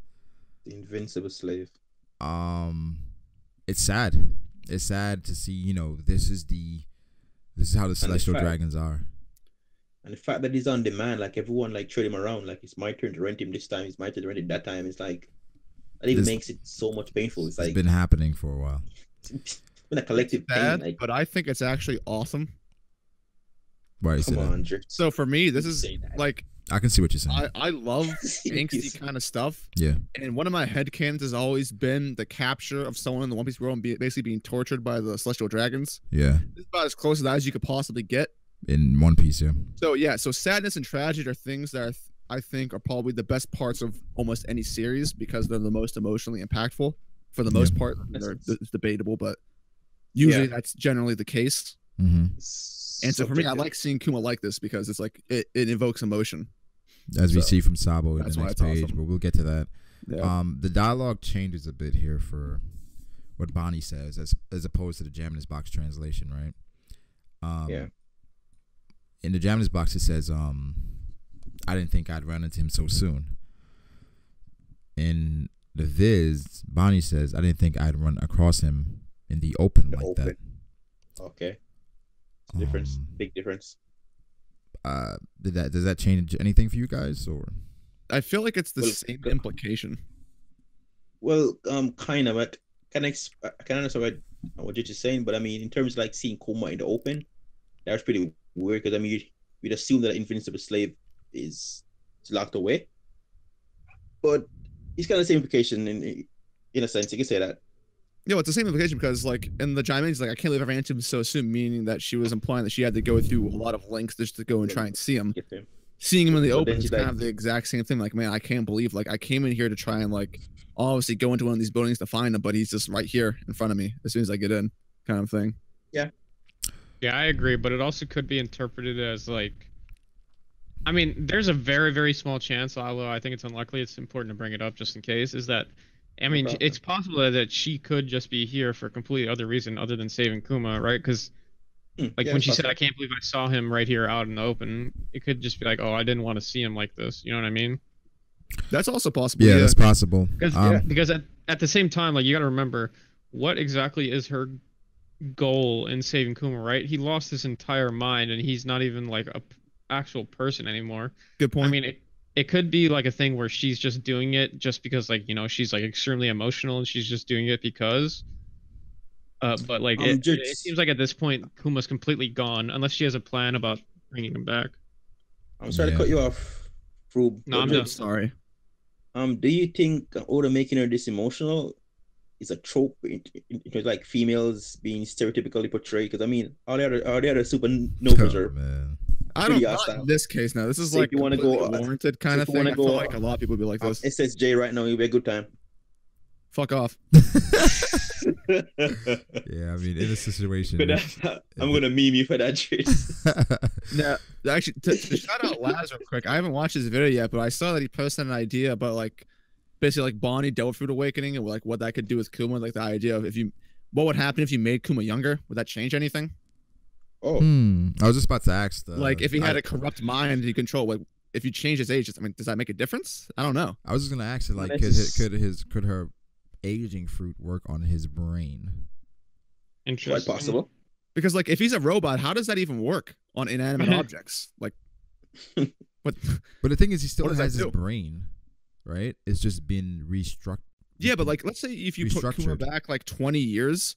The invincible slave. It's sad. It's sad to see. This is how the celestial fact- dragons are. And the fact that he's on demand, like everyone like trade him around, like it's my turn to rent him this time, it's my turn to rent him that time. It's like that even This- makes it so much painful. It's It's like been happening for a while. it's been a collective pain. Bad, Like, but I think it's actually awesome. Right. come on, Drift. So for me, this is Say that. like I can see what you're saying. I love angsty kind of stuff. Yeah. And one of my headcanons has always been the capture of someone in the One Piece world and basically being tortured by the celestial dragons. Yeah. This is about as close to that as you could possibly get. In One Piece, yeah. So yeah, so sadness and tragedy are things that I think are probably the best parts of almost any series because they're the most emotionally impactful. For the most part, it's debatable, but usually that's generally the case. Mm-hmm. And so for me, I like seeing Kuma like this because it's like it evokes emotion. As we So, see from Sabo in that's the why next it's page, awesome. but we'll get to that. Yeah. The dialogue changes a bit here for what Bonnie says, as opposed to the Jaminus Box translation, right? Yeah. In the Jaminus Box, it says, "I didn't think I'd run into him so soon." In the Viz, Bonnie says, "I didn't think I'd run across him in the open The like open. that." Okay. Difference. Big difference. Does that change anything for you guys, or? I feel like it's the Well, same implication. Well, kind of, but I can understand what you're just saying, but I mean, in terms of like seeing Kuma in the open, that's pretty weird because I mean, you'd assume that an invincible slave is locked away, but it's kind of the same implication in a sense. You can say that. No, it's the same implication because, like, in the Jaimins, like, I can't believe I ran into him so soon, meaning that she was implying that she had to go through a lot of lengths just to go and try and see him. Get him. Seeing him in the But open then is she's kind like- of the exact same thing. Like, man, I can't believe, like, I came in here to try and, like, obviously go into one of these buildings to find him, but he's just right here in front of me as soon as I get in, kind of thing. Yeah, I agree, but it also could be interpreted as like, I mean, there's a very, very small chance, although I think it's unlikely, it's important to bring it up just in case, is that, I mean, problem. it's possible that she could just be here for a completely other reason other than saving Kuma, right? Because, like, Yeah, when she it's said, possible. I can't believe I saw him right here out in the open, it could just be like, oh, I didn't want to see him like this. You know what I mean? That's also possible. Yeah, that's possible. Because at the same time, like, you got to remember, what exactly is her goal in saving Kuma, right? He lost his entire mind, and he's not even like a actual person anymore. Good point. I mean, it could be like a thing where she's just doing it just because, like, you know, she's like extremely emotional and she's just doing it because. But like, it seems like at this point, Kuma's completely gone unless she has a plan about bringing him back. I'm sorry to cut you off, Rube. No, I'm but done. Sorry. Do you think Oda making her this emotional is a trope like females being stereotypically portrayed. Because I mean, all the other supernovas Oh are man. I pretty don't not hostile. in this case now. This is So like if you want to completely go, warranted kind so of if you thing. want I to feel go like a lot of people would be like this. SSJ right now, it'll be a good time. Fuck off. Yeah, I mean, in a situation. But I'm gonna meme you for that shit. Now, actually, to shout out Laz real quick. I haven't watched his video yet, but I saw that he posted an idea about like basically like Bonnie Devil Fruit Awakening and like what that could do with Kuma. Like the idea of what would happen if you made Kuma younger? Would that change anything? Oh, I was just about to ask. Like if he had a corrupt mind he control, like if you change his age, I mean, does that make a difference? I don't know. I was just gonna ask it, like, could her aging fruit work on his brain? quite Interesting. possible. Because like if he's a robot, how does that even work on inanimate objects? Like, what? But the thing is, he still What does has that his do? brain, right? It's just been restructured. Yeah, but like let's say if you put Kuma Restructured. back like 20 years,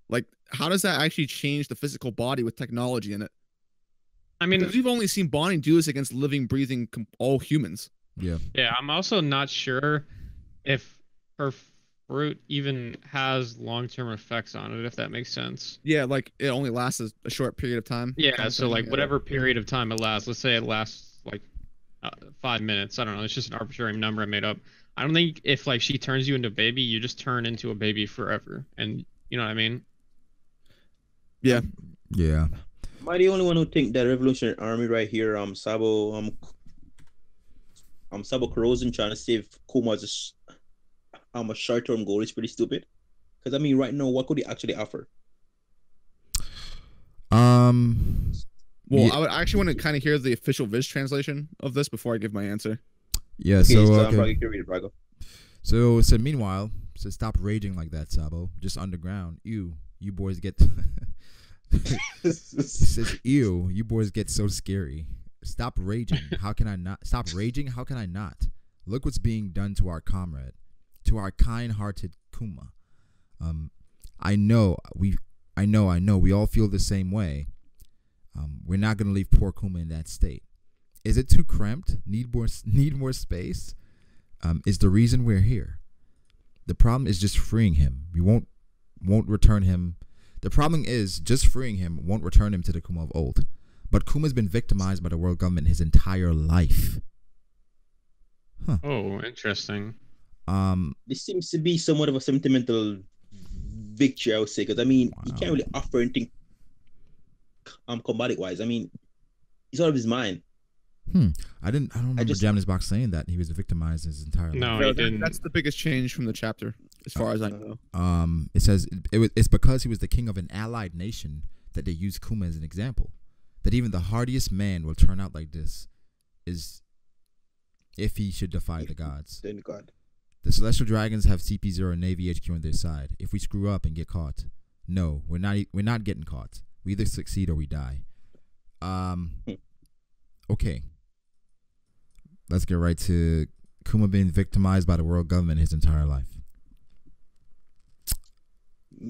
like how does that actually change the physical body with technology in it? I mean, Because we've only seen Bonnie do this against living, breathing, all humans. Yeah. yeah, I'm also not sure if her fruit even has long-term effects on it, if that makes sense. Yeah, like it only lasts a short period of time. Yeah, kind of so thing. like Yeah. whatever period of time it lasts, let's say it lasts like 5 minutes. I don't know. It's just an arbitrary number I made up. I don't think if like she turns you into a baby, you just turn into a baby forever. And you know what I mean? Yeah. Am I the only one who think that Revolutionary Army right here, Sabo Corrosion trying to save Kuma's a short-term goal is pretty stupid. Because I mean, right now, what could he actually offer? Well, Yeah. I would actually want to kind of hear the official Viz translation of this before I give my answer. Yeah. Okay, So Braga, you can read it, Braga. So it said, meanwhile, said, stop raging like that, Sabo. Just underground. You boys get. He says, ew, you boys get so scary. Stop raging. How can I not? Stop raging. How can I not? Look what's being done to our comrade, to our kind-hearted Kuma. I know. We all feel the same way. We're not gonna leave poor Kuma in that state. Is it too cramped? Need more space? Is the reason we're here. The problem is just freeing him. We won't return him. The problem is just freeing him won't return him to the Kuma of old. But Kuma's been victimized by the world government his entire life. Oh, interesting. This seems to be somewhat of a sentimental victory, I would say, because I mean, he can't really offer anything combatic wise. I mean, he's out of his mind. I don't remember Japanese Box saying that he was victimized his entire life. No, he didn't. That's the biggest change from the chapter, as far as I know. It says it's because he was the king of an allied nation that they use Kuma as an example. That even the hardiest man will turn out like this is if he should defy the gods. Then God. The Celestial Dragons have CP0 and Navy HQ on their side. If we screw up and get caught, no, we're not getting caught. We either succeed or we die. Okay. Let's get right to Kuma being victimized by the world government his entire life.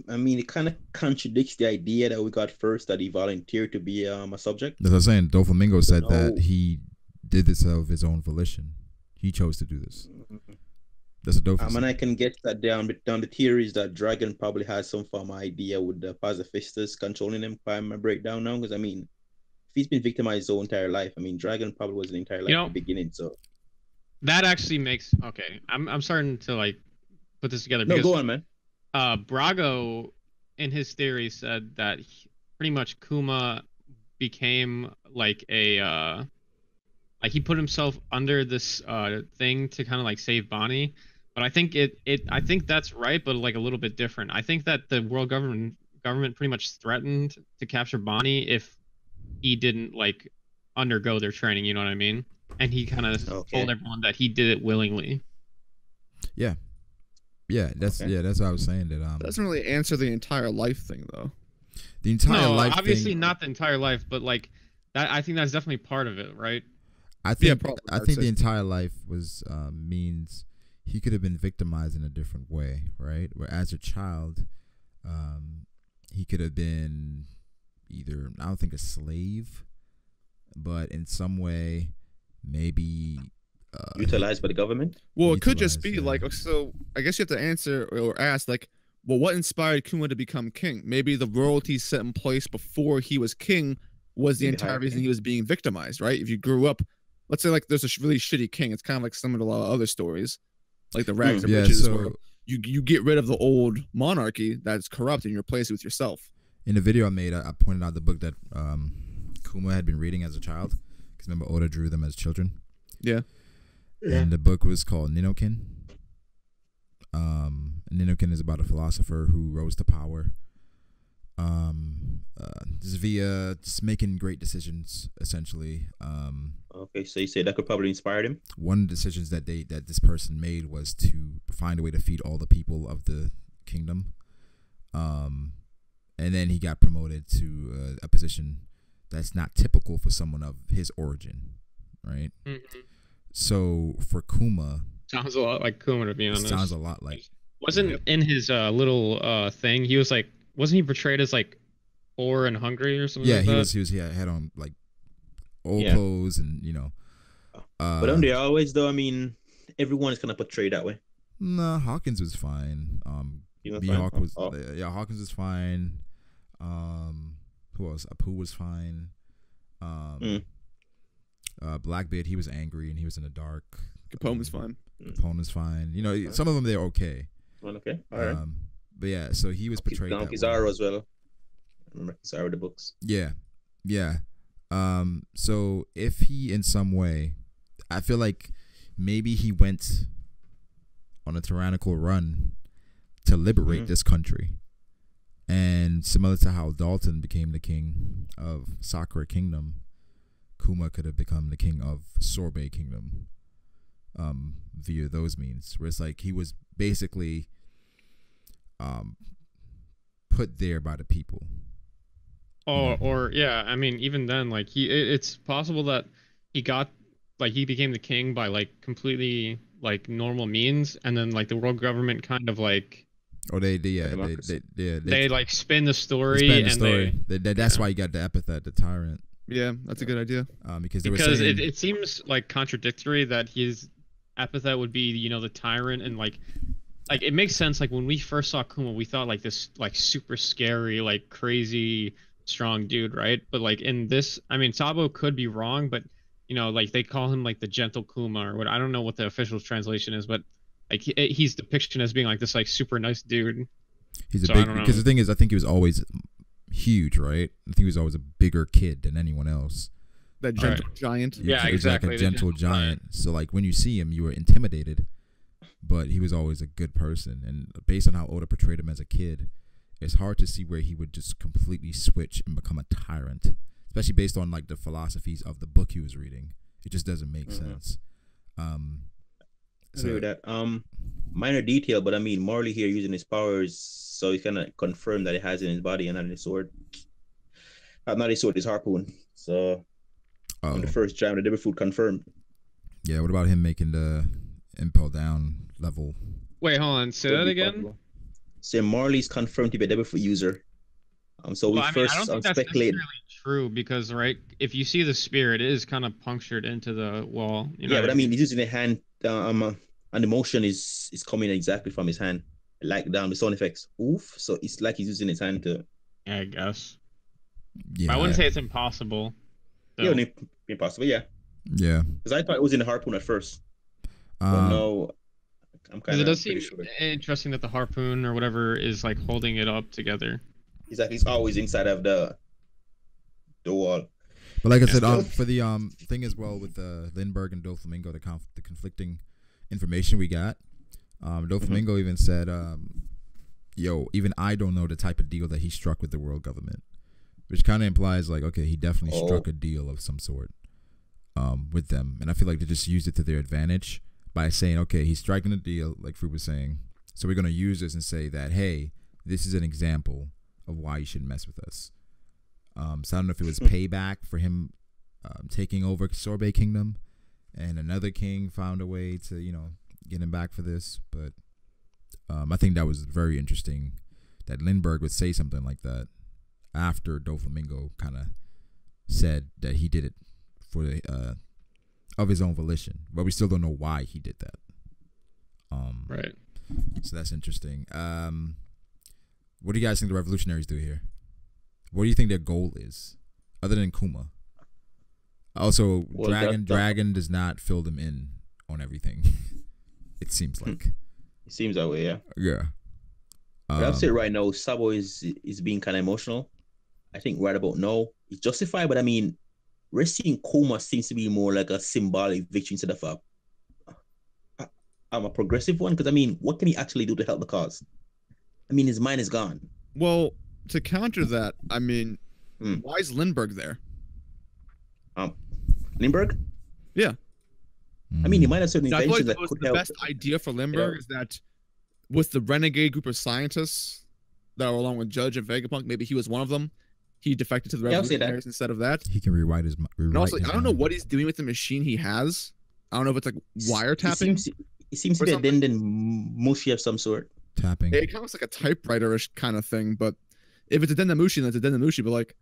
I mean, it kind of contradicts the idea that we got first that he volunteered to be a subject. As I was saying, Doflamingo said No. that he did this of his own volition. He chose to do this. That's a Doflamingo. And I can get that down the theories that Dragon probably has some form of idea with the pacifistas controlling him. By my breakdown now, because I mean, if he's been victimized his whole entire life, I mean, Dragon probably was an entire life at the beginning. So that actually makes okay. I'm starting to like put this together. No, because, go on, man. Brago, in his theory, said that pretty much Kuma became like a like he put himself under this thing to kind of like save Bonnie. But I think I think that's right, but like a little bit different. I think that the world government pretty much threatened to capture Bonnie if he didn't like undergo their training. You know what I mean? And he kind of told everyone that he did it willingly. Yeah, that's what I was saying. That doesn't really answer the entire life thing, though. The entire life. Obviously thing, not the entire life, but like that. I think that's definitely part of it, right? I think probably, I think the entire life was means he could have been victimized in a different way, right? Where as a child, he could have been either, I don't think a slave, but in some way maybe Utilized by the government. Well, it could just Utilized, be yeah. like, so I guess you have to answer or ask, like, well, what inspired Kuma to become king? Maybe the royalty set in place before he was king was the Maybe entire higher reason king. he was being victimized, right? If you grew up, let's say, like, there's a really shitty king. It's kind of like similar to a lot of other stories, like the rags and Yeah, riches, where so you get rid of the old monarchy that's corrupt and you replace it with yourself. in the video I made, I pointed out the book that Kuma had been reading as a child. Because remember, Oda drew them as children. Yeah. And the book was called Ninokin. Ninokin is about a philosopher who rose to power just via just making great decisions, essentially. Okay, so you say that could probably inspire him. One of the decisions that this person made was to find a way to feed all the people of the kingdom. And then he got promoted to a position that's not typical for someone of his origin, right? Mm-hmm. So for Kuma, Sounds a lot like Kuma, to be honest. sounds a lot like Wasn't in his little thing. He was like, wasn't he portrayed as like poor and hungry or something? yeah, like he that? he had on like old Yeah. clothes and But don't they always though? I mean, everyone is kind of portrayed that way. Nah, Hawkins was fine. You know, Mihawk fine. was Oh. yeah, Hawkins was fine. Who else? Apu was fine. Blackbeard, he was angry and he was in the dark. Capone was fine. Capone was fine. You know, some of them they're okay. Okay, all right. But yeah, so he was portrayed that way. Kizaru as well. I remember Kizaru the books. Yeah, yeah. So if he in some way, I feel like maybe he went on a tyrannical run to liberate this country. And similar to how Dalton became the king of Sakura Kingdom, Kuma could have become the king of Sorbet Kingdom via those means. Where it's like he was basically put there by the people. Or yeah, I mean, even then, like it's possible that he became the king by like completely like normal means, and then like the world government kind of like They like spin the story, spin the and story. That's why you got the epithet, the tyrant. Yeah, that's a good idea. Because they were saying, it seems like contradictory that his epithet would be, you know, the tyrant, and like it makes sense. Like when we first saw Kuma, we thought like this like super scary, like crazy strong dude, right? But like in this, I mean, Sabo could be wrong, but you know, like they call him like the gentle Kuma or what. I don't know what the official translation is, but like he's depiction as being like this like super nice dude. He's a big, because the thing is, I think he was always huge, right? I think he was always a bigger kid than anyone else. That gentle giant. Yeah, he was exactly. like a gentle giant. So like when you see him, you were intimidated, but he was always a good person. And based on how Oda portrayed him as a kid, it's hard to see where he would just completely switch and become a tyrant, especially based on like the philosophies of the book he was reading. It just doesn't make sense. I agree with that. Minor detail, but I mean, Marley here using his powers, so he kind of confirmed that he has it in his body and not in his sword. Not his sword, his harpoon. So, on the first jam, the Devil Fruit confirmed. Yeah, what about him making the Impel Down level? Wait, hold on. Say that again. So Marley's confirmed to be a Devil Fruit user. So we I first don't think that's speculate. necessarily true because, right, if you see the spear, it is kind of punctured into the wall. You know Yeah, but I mean, he's using the hand, and the motion is coming exactly from his hand, like down the sound effects. Oof! So it's like he's using his hand to. Yeah, I guess. Yeah, I wouldn't say it's impossible. Yeah, impossible. Yeah. Yeah. Because I thought it was in the harpoon at first. But no, I'm kind of. It does seem interesting that the harpoon or whatever is like holding it up together. Exactly, it's always inside of the wall. But like I said, for the thing as well with Lindbergh and Doflamingo, the conflicting information we got. Doflamingo even said, even I don't know the type of deal that he struck with the world government, which kind of implies like, okay, he definitely struck a deal of some sort with them, and I feel like they just used it to their advantage by saying, okay, he's striking a deal, like Fruit was saying, so we're gonna use this and say that, hey, this is an example of why you shouldn't mess with us. So I don't know if it was payback for him taking over Sorbet Kingdom, and another king found a way to, get him back for this. But I think that was very interesting that Lindbergh would say something like that after Doflamingo kind of said that he did it for of his own volition, but we still don't know why he did that. Right. So that's interesting. What do you guys think the revolutionaries do here? What do you think their goal is, other than Kuma? Also, Well, Dragon does not fill them in on everything. It seems like. It seems that way, yeah. Yeah. But I'll say right now, Sabo is being kind of emotional. I think right about now it's justified, but I mean, resting Kuma seems to be more like a symbolic victory instead of a progressive one. Because I mean, what can he actually do to help the cause? I mean, his mind is gone. Well, to counter that, I mean, why is Lindbergh there? Lindbergh? Yeah. I mean, he might have certain I feel like inventions that that was could the help. best idea for Lindbergh is that with the renegade group of scientists that were along with Judge and Vegapunk, maybe he was one of them. He defected to the Yeah, I'll say that. revolutionaries instead of that. He can rewrite his. And also, like, I don't know what he's doing with the machine he has. I don't know if it's like wiretapping. It seems to be a Denden Mushi of some sort. Tapping. It kind of looks like a typewriter-ish kind of thing, but if it's a Dendamushi, then it's a Dendamushi. But like,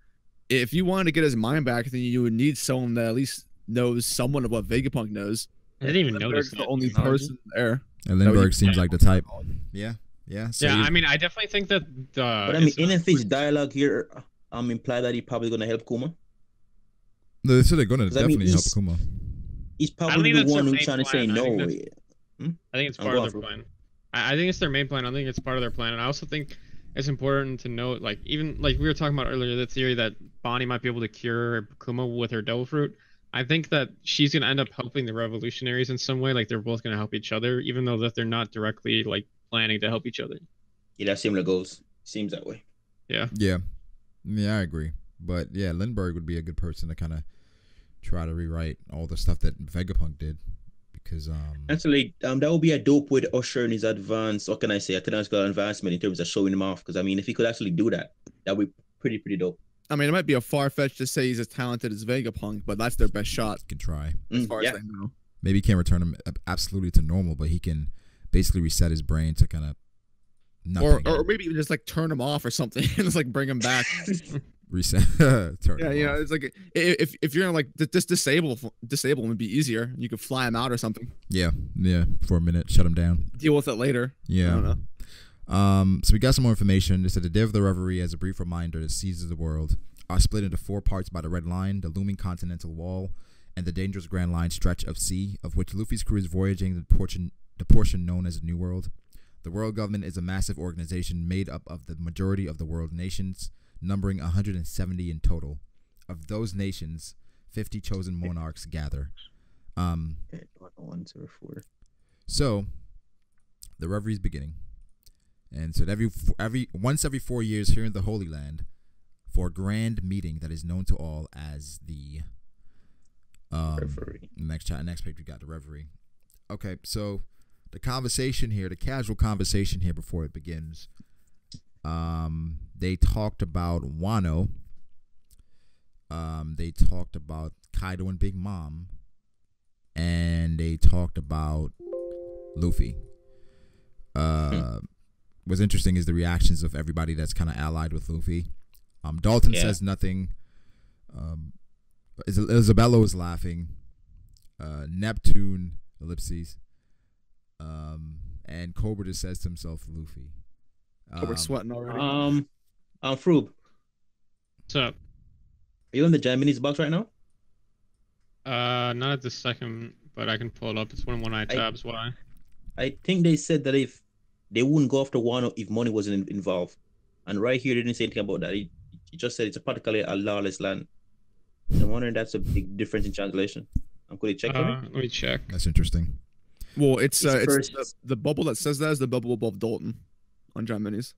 if you wanted to get his mind back, then you would need someone that at least knows somewhat of what Vegapunk knows. I didn't even notice the that only technology. person there. And Lindbergh seems like the type. Yeah. So Yeah, I mean, I definitely think that. But I mean, in his dialogue here, implied that he's probably gonna help Kuma. No, they said they're gonna 'Cause I mean, definitely help Kuma. He's I don't probably think the that's their one who's main trying to say plan. I no. think I think it's part of their plan. I think it's their main plan. I think it's part of their plan. And I also think it's important to note, like, even like we were talking about earlier, the theory that Bonnie might be able to cure Kuma with her devil fruit. I think that she's gonna end up helping the revolutionaries in some way. Like, they're both gonna help each other, even though that they're not directly like planning to help each other. Yeah, that similar goes. Seems that way. Yeah, I agree. But yeah, Lindbergh would be a good person to kind of try to rewrite all the stuff that Vegapunk did, because actually, that would be a dope way to usher in his advance. What can I say? A technological advancement in terms of showing him off. Because I mean, if he could actually do that, that would be pretty dope. I mean, it might be a far-fetched to say he's as talented as Vegapunk, but that's their best shot. can try. As far as I know. Maybe he can't return him absolutely to normal, but he can basically reset his brain to kind of nothing. Or maybe even just like turn him off or something and just like bring him back. Reset. Turn Yeah, him you know, off. it's like if you're gonna like just disable him would be easier. You could fly him out or something. Yeah, for a minute, shut him down. Deal with it later. Yeah. I don't know. So we got some more information. They said the day of the reverie, as a brief reminder, the seas of the world are split into 4 parts by the Red Line, the looming continental wall, and the dangerous Grand Line stretch of sea, of which Luffy's crew is voyaging the portion known as the New World. The world government is a massive organization made up of the majority of the world nations, numbering 170 in total. Of those nations, 50 chosen monarchs gather. So, the reverie is beginning. And so once every 4 years here in the Holy Land, for a grand meeting that is known to all as the Reverie. Next page we got the reverie. Okay, so the conversation here, the casual conversation here before it begins, they talked about Wano. They talked about Kaido and Big Mom, and they talked about Luffy. What's interesting is the reactions of everybody that's kind of allied with Luffy. Dalton says nothing. Isabella was laughing. Neptune, ellipses. And Cobra just says to himself, Luffy. We're sweating already. Froob, What's up? are you in the Japanese box right now? Not at the second, but I can pull it up. It's one eye tabs. Why? I think they said that if they wouldn't go after Wano if money wasn't involved, and right here they didn't say anything about that. He just said it's practically a lawless land. I'm wondering that's a big difference in translation. Could you check for me? Let me check. That's interesting. Well, it's first. the bubble that says that is the bubble above Dalton on John Minis.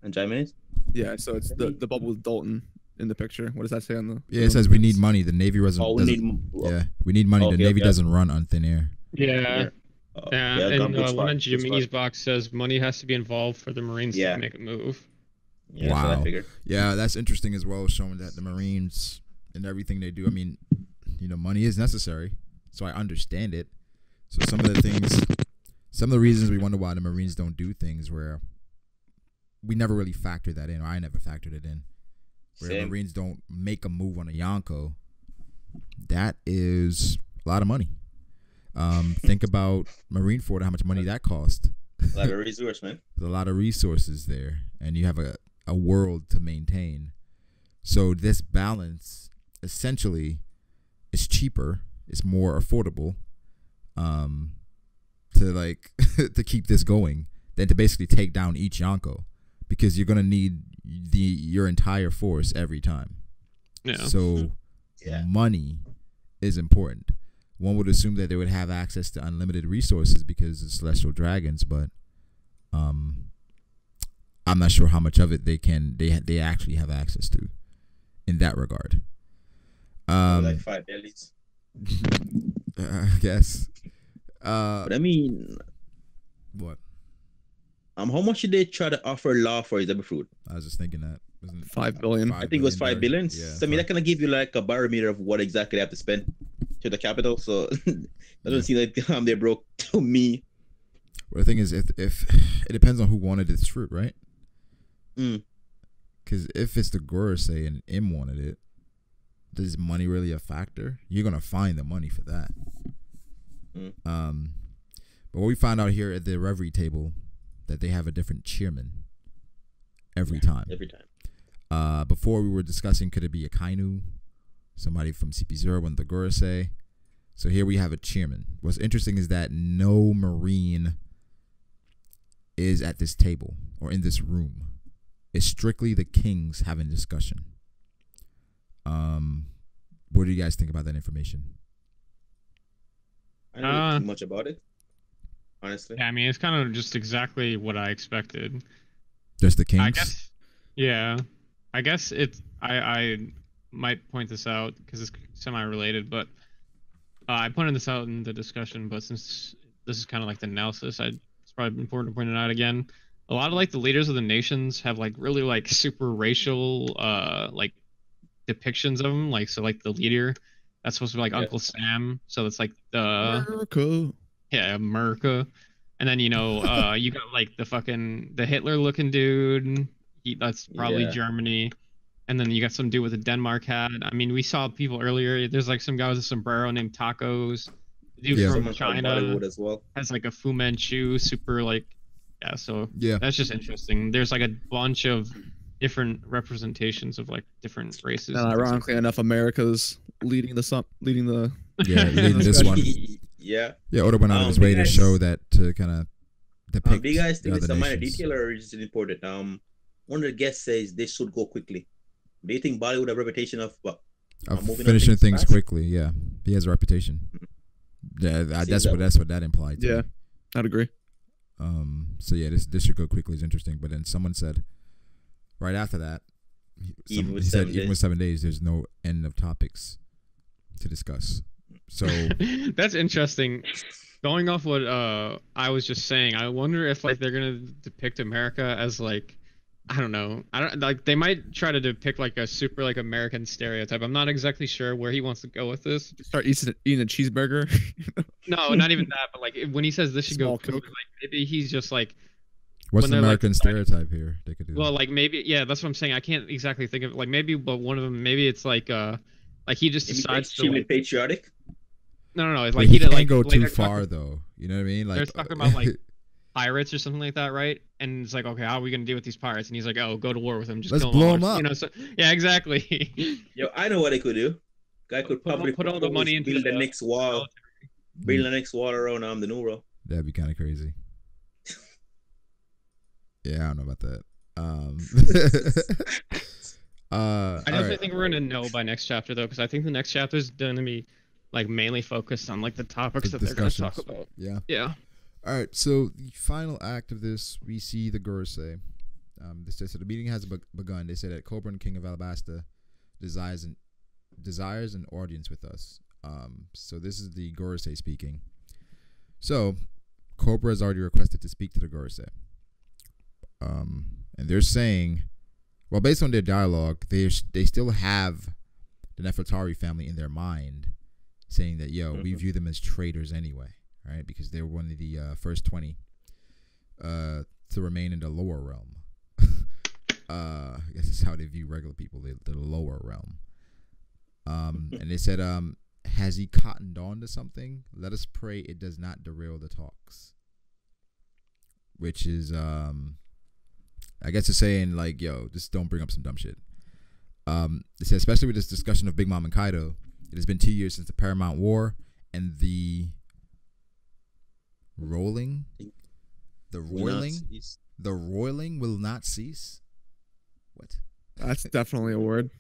And Japanese? Yeah, so it's the bubble with Dalton in the picture. What does that say on the? Yeah, it says we need money. The Navy doesn't. Oh, we need money. Okay, the Navy okay. doesn't run on thin air. Yeah. And good one in spot. Jimmy's box says money has to be involved for the Marines to make a move. Yeah, that's what I figured. Yeah, that's interesting as well, showing that the Marines and everything they do. I mean, money is necessary, so I understand it. So some of the reasons we wonder why the Marines don't do things where we never really factor that in, or I never factored it in, where the Marines don't make a move on a Yonko. That is a lot of money. Think about Marineford, how much money that cost. A lot of resource, man. There's a lot of resources there, and you have a world to maintain. So this balance essentially is cheaper, it's more affordable, to like to keep this going than to basically take down each Yonko, because you're gonna need your entire force every time. Yeah. So money is important. One would assume that they would have access to unlimited resources because it's celestial dragons, but I'm not sure how much of it they actually have access to in that regard. Like 5 delis. I guess. But I mean, what? How much did they try to offer law for his every fruit? I was just thinking that. Wasn't 5 billion. I think it was 5 billion. Yeah, So, I mean, that kind of give you like a barometer of what exactly they have to spend to the capital. So it doesn't seem like they broke to me. Well, the thing is, if it depends on who wanted this fruit, right? Because if it's the Gorosei and Im wanted it, is money really a factor? You're gonna find the money for that. But what we find out here at the Reverie table, that they have a different chairman every time. Every time. Before we were discussing, could it be a Kainu, somebody from CP0 and the Gorosei? So here we have a chairman. What's interesting is that no Marine is at this table or in this room. It's strictly the kings having discussion. What do you guys think about that information? I don't know too much about it, honestly. Yeah, I mean, it's kind of just exactly what I expected. Just the kings? I guess. Yeah, I guess it's. I might point this out because it's semi-related, but I pointed this out in the discussion. But since this is kind of like the analysis, it's probably important to point it out again. A lot of like the leaders of the nations have like really like super racial like depictions of them. Like so, like the leader that's supposed to be like Uncle Sam. So it's like the America. Yeah, America. And then you know you got like the Hitler looking dude. That's probably Germany. And then you got some dude with a Denmark hat. I mean, we saw people earlier. There's like some guy with a sombrero named Tacos. The dude from China as well has like a Fu Manchu, super like, yeah. So that's just interesting. There's like a bunch of different representations of like different races. And ironically enough, America's leading this one. Leading this one. Yeah. Oda went out of his way to show that, to kind of depict. Do you guys think it's a minor detail or is it important? One of the guests says this should go quickly. Do you think Bollywood would have a reputation of finishing things quickly? Yeah, he has a reputation. Yeah, that's what that implied. Yeah, I'd agree. So yeah, this should go quickly is interesting. But then someone said right after that, even with 7 days, there's no end of topics to discuss. So that's interesting. Going off what I was just saying, I wonder if like they're gonna depict America as like, I don't know. Like they might try to depict like a super like American stereotype. I'm not exactly sure where he wants to go with this. Start eating a cheeseburger. No, not even that. But like when he says this should go quickly, like maybe he's just like. What's the American stereotype here? They could do. Well, like maybe that's what I'm saying. I can't exactly think of like maybe, but one of them maybe it's like he just decides to like patriotic. No. It's like he can't go too far though. You know what I mean? Like they're talking about like pirates or something like that, right? And it's like, okay, how are we gonna deal with these pirates? And he's like, oh, go to war with them. Just let's blow them up. You know? So yeah, exactly. Yo, I know what they could do. Guy could probably put all the money into the next wall. Build the next wall around the New World. That'd be kind of crazy. Yeah, I don't know about that. I definitely think we're gonna know by next chapter though, because I think the next chapter is gonna be like mainly focused on like the topics that they're gonna talk about. Yeah. Yeah. All right. So the final act of this, we see the Gorosei. This says so the meeting has begun. They say that Cobra and King of Alabasta desires an audience with us. So this is the Gorosei speaking. So Cobra has already requested to speak to the Gorosei. And they're saying, well, based on their dialogue, they still have the Nefertari family in their mind, saying that, we view them as traitors anyway, right? Because they were one of the first 20 to remain in the lower realm. I guess that's how they view regular people, the lower realm. And they said, has he cottoned on to something? Let us pray it does not derail the talks. Which is, I guess it's saying like, yo, just don't bring up some dumb shit. It says, especially with this discussion of Big Mom and Kaido, it has been 2 years since the Paramount War, and the roiling will not cease. What? That's definitely a word.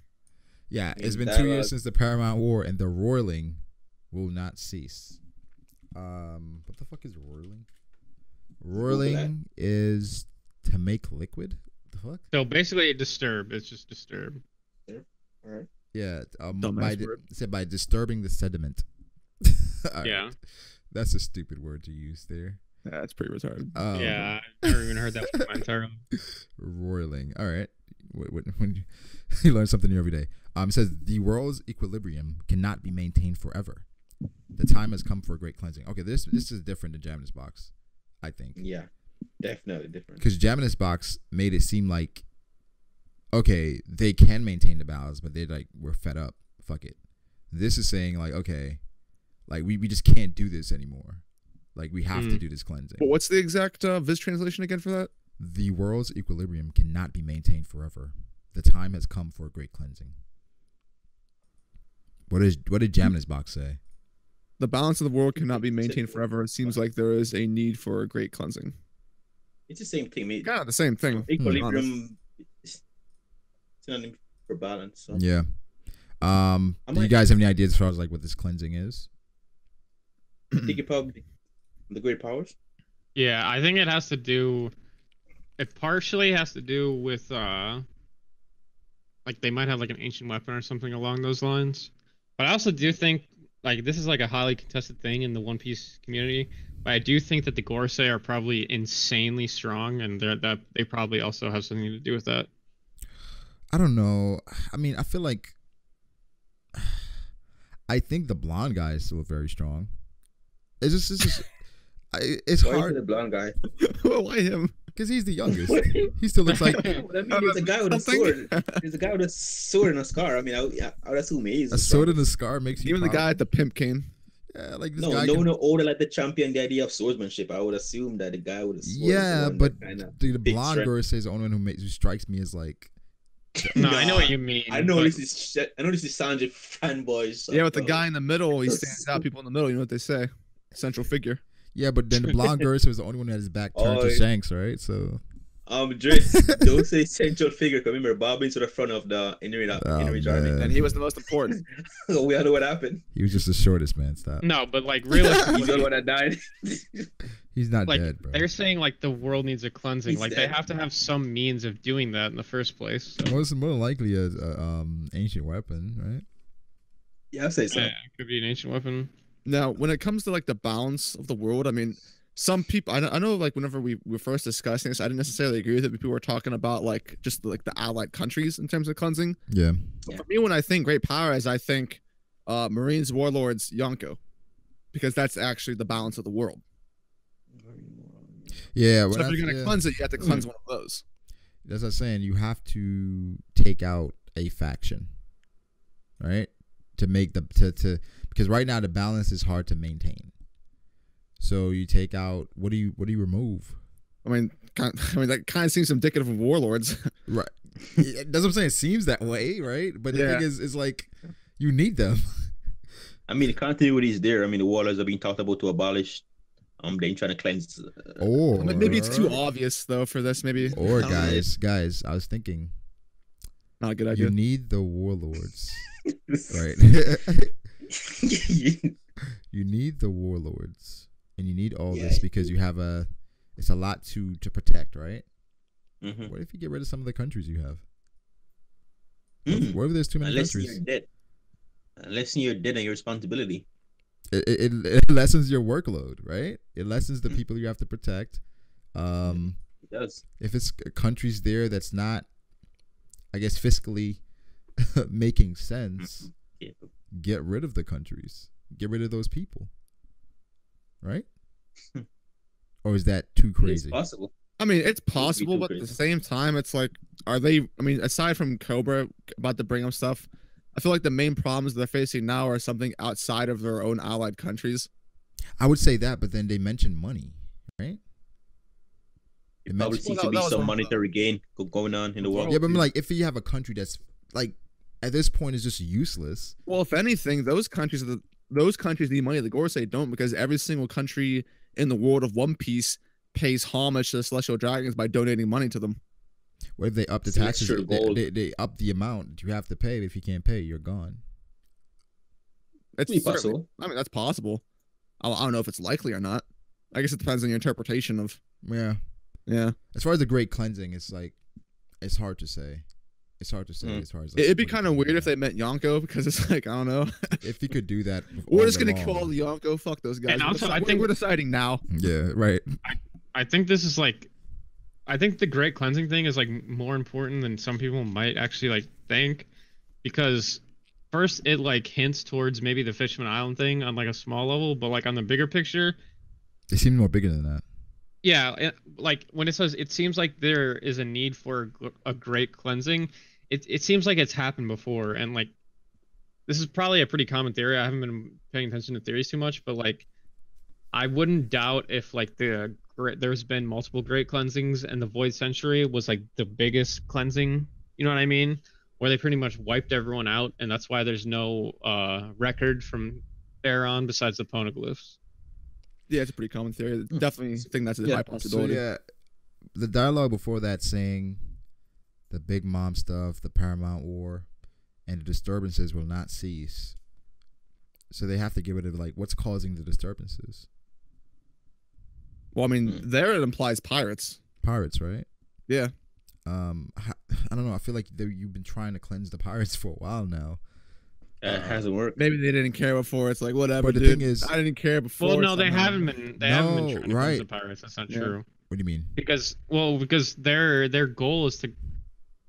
Yeah, it's been 2 years since the Paramount War, and the roiling will not cease. What the fuck is roiling? Roiling is to make liquid. What the fuck? So basically, disturb. It's just disturb. All right. Yeah, Dumbass word. it said by disturbing the sediment. All Yeah. right. That's a stupid word to use there. Yeah, that's pretty retarded. Yeah, I've never even heard that one in my entire life. Roiling. All right. When you learn something new every day. It says the world's equilibrium cannot be maintained forever. The time has come for a great cleansing. Okay, this is different than Jaminus Box, I think. Yeah, definitely different. Because Jaminus Box made it seem like, okay, they can maintain the balance, but they're like, we're fed up. Fuck it. This is saying like, okay, like we just can't do this anymore. Like we have to do this cleansing. But what's the exact Viz translation again for that? The world's equilibrium cannot be maintained forever. The time has come for a great cleansing. What did Jaminus Box say? The balance of the world cannot be maintained forever. It seems like there is a need for a great cleansing. It's the same thing, mate. Kind of the same thing. Equilibrium is synonym for balance. So. Yeah. Do you guys have any ideas as far as like what this cleansing is? I think it probably the great powers. Yeah, I think it has to do. It partially has to do with like they might have like an ancient weapon or something along those lines. But I also do think like this is like a highly contested thing in the One Piece community. But I do think that the Gorosei are probably insanely strong, and that they probably also have something to do with that. I don't know. I mean, I feel like I think the blonde guy is still very strong. It's just it's Why hard. is it the blonde guy? Why him? Because he's the youngest. He still looks like That means there's a guy with a sword. There's a guy with a sword and a scar. I mean, I would assume he is a sword and a scar makes you Even the powerful. guy at the pimp cane. Yeah, like this No, guy. no one older like the champion. The idea of swordsmanship. I would assume that the guy with a sword. Yeah, but the big blonde strength. girl says the only one who strikes me as like. No, I know what you mean. I know but- this is shit. I know this is Sanjay fanboy. So, Yeah, with the guy in the middle, he stands out. People in the middle, you know what they say? Central figure. Yeah, but then the blonde girl was the only one that had his back turned to Oh, Shanks, right? So. Drake, don't say central figure. Cause remember, Bobby's to the front of the enemy Oh, army. man. And he was the most important. We all know what happened. He was just the shortest man. Stop. No, but like He's the realistically, one that died. He's not like dead, bro. they're saying like the world needs a cleansing. He's Like dead. they have to have some means of doing that in the first place. So. Most more than likely a ancient weapon, right? Yeah, I'll say so. Yeah, it could be an ancient weapon. Now, when it comes to like the balance of the world, I mean, some people, I know like whenever we were first discussing this, I didn't necessarily agree with it, but people were talking about like just like the allied countries in terms of cleansing. Yeah. Yeah. For me, when I think great powers, I think Marines, Warlords, Yonko, because that's actually the balance of the world. Yeah. So if you're gonna cleanse it, you have to cleanse one of those. That's what I'm saying. You have to take out a faction, right? To make the to because right now the balance is hard to maintain. So you take out what do you remove? I mean, that kind of seems indicative of Warlords. Right. That's what I'm saying. It seems that way, right? But the Yeah. thing is like you need them. I mean, the continuity is there. I mean, the warlords are being talked about to abolish. They're trying to cleanse. Or I mean, maybe it's too obvious though for this. Maybe Or I don't know. guys, I was thinking Not a good you idea. need the warlords, right? You need the warlords, and you need all this Yeah. because you have it's a lot to protect, right? Mhm. What if you get rid of some of the countries you have? Mm. What if there's too many Unless countries? you're dead. Unless you're dead and your responsibility. It lessens your workload, right? It lessens the people you have to protect. It does. If it's countries there that's not, I guess, fiscally making sense, Yeah. get rid of the countries. Get rid of those people. Right? Or is that too It's crazy? possible. I mean, it's be possible, too but at the crazy. same time, it's like, are they? I mean, aside from Cobra about to bring up stuff, I feel like the main problems they're facing now are something outside of their own allied countries. I would say that, but then they mentioned money, right? It probably seems to be some monetary gain going on in the world. Yeah, but I mean, like, if you have a country that's like at this point is just useless. Well, if anything, those countries need money. The Gorosei don't, because every single country in the world of One Piece pays homage to the Celestial Dragons by donating money to them. What if they up the taxes? They up the amount that you have to pay. If you can't pay, you're gone. It's possible. I mean, that's possible. I don't know if it's likely or not. I guess it depends on your interpretation of. Yeah. As far as the Great Cleansing, it's like it's hard to say. As far as like, it'd be kind of weird if they meant Yonko, because it's like, I don't know. If you could do that, we're just gonna kill all the Yonko. Fuck those guys. And also, I think we're deciding now. Yeah, right. I think this is like, I think the Great Cleansing thing is like more important than some people might actually like think, because first it like hints towards maybe the Fishman Island thing on like a small level, but like on the bigger picture, they seem more bigger than that. Yeah, like when it says it seems like there is a need for a great cleansing, it seems like it's happened before, and like this is probably a pretty common theory. I haven't been paying attention to theories too much, but like I wouldn't doubt if like there's been multiple great cleansings, and the Void Century was like the biggest cleansing. You know what I mean? Where they pretty much wiped everyone out, and that's why there's no record from there on besides the poneglyphs. Yeah, it's a pretty common theory. Definitely think that's a high possibility. So yeah, the dialogue before that saying the Big Mom stuff, the Paramount War, and the disturbances will not cease. So they have to give it a, like, what's causing the disturbances? Well, I mean, there it implies pirates. Pirates, right? Yeah. I don't know. I feel like you've been trying to cleanse the pirates for a while now. It hasn't worked. Maybe they didn't care before. It's like, whatever. But the dude. thing is, I didn't care before. Well, no, they haven't been. They haven't been trying to cleanse the pirates. That's not true. What do you mean? Because their goal is to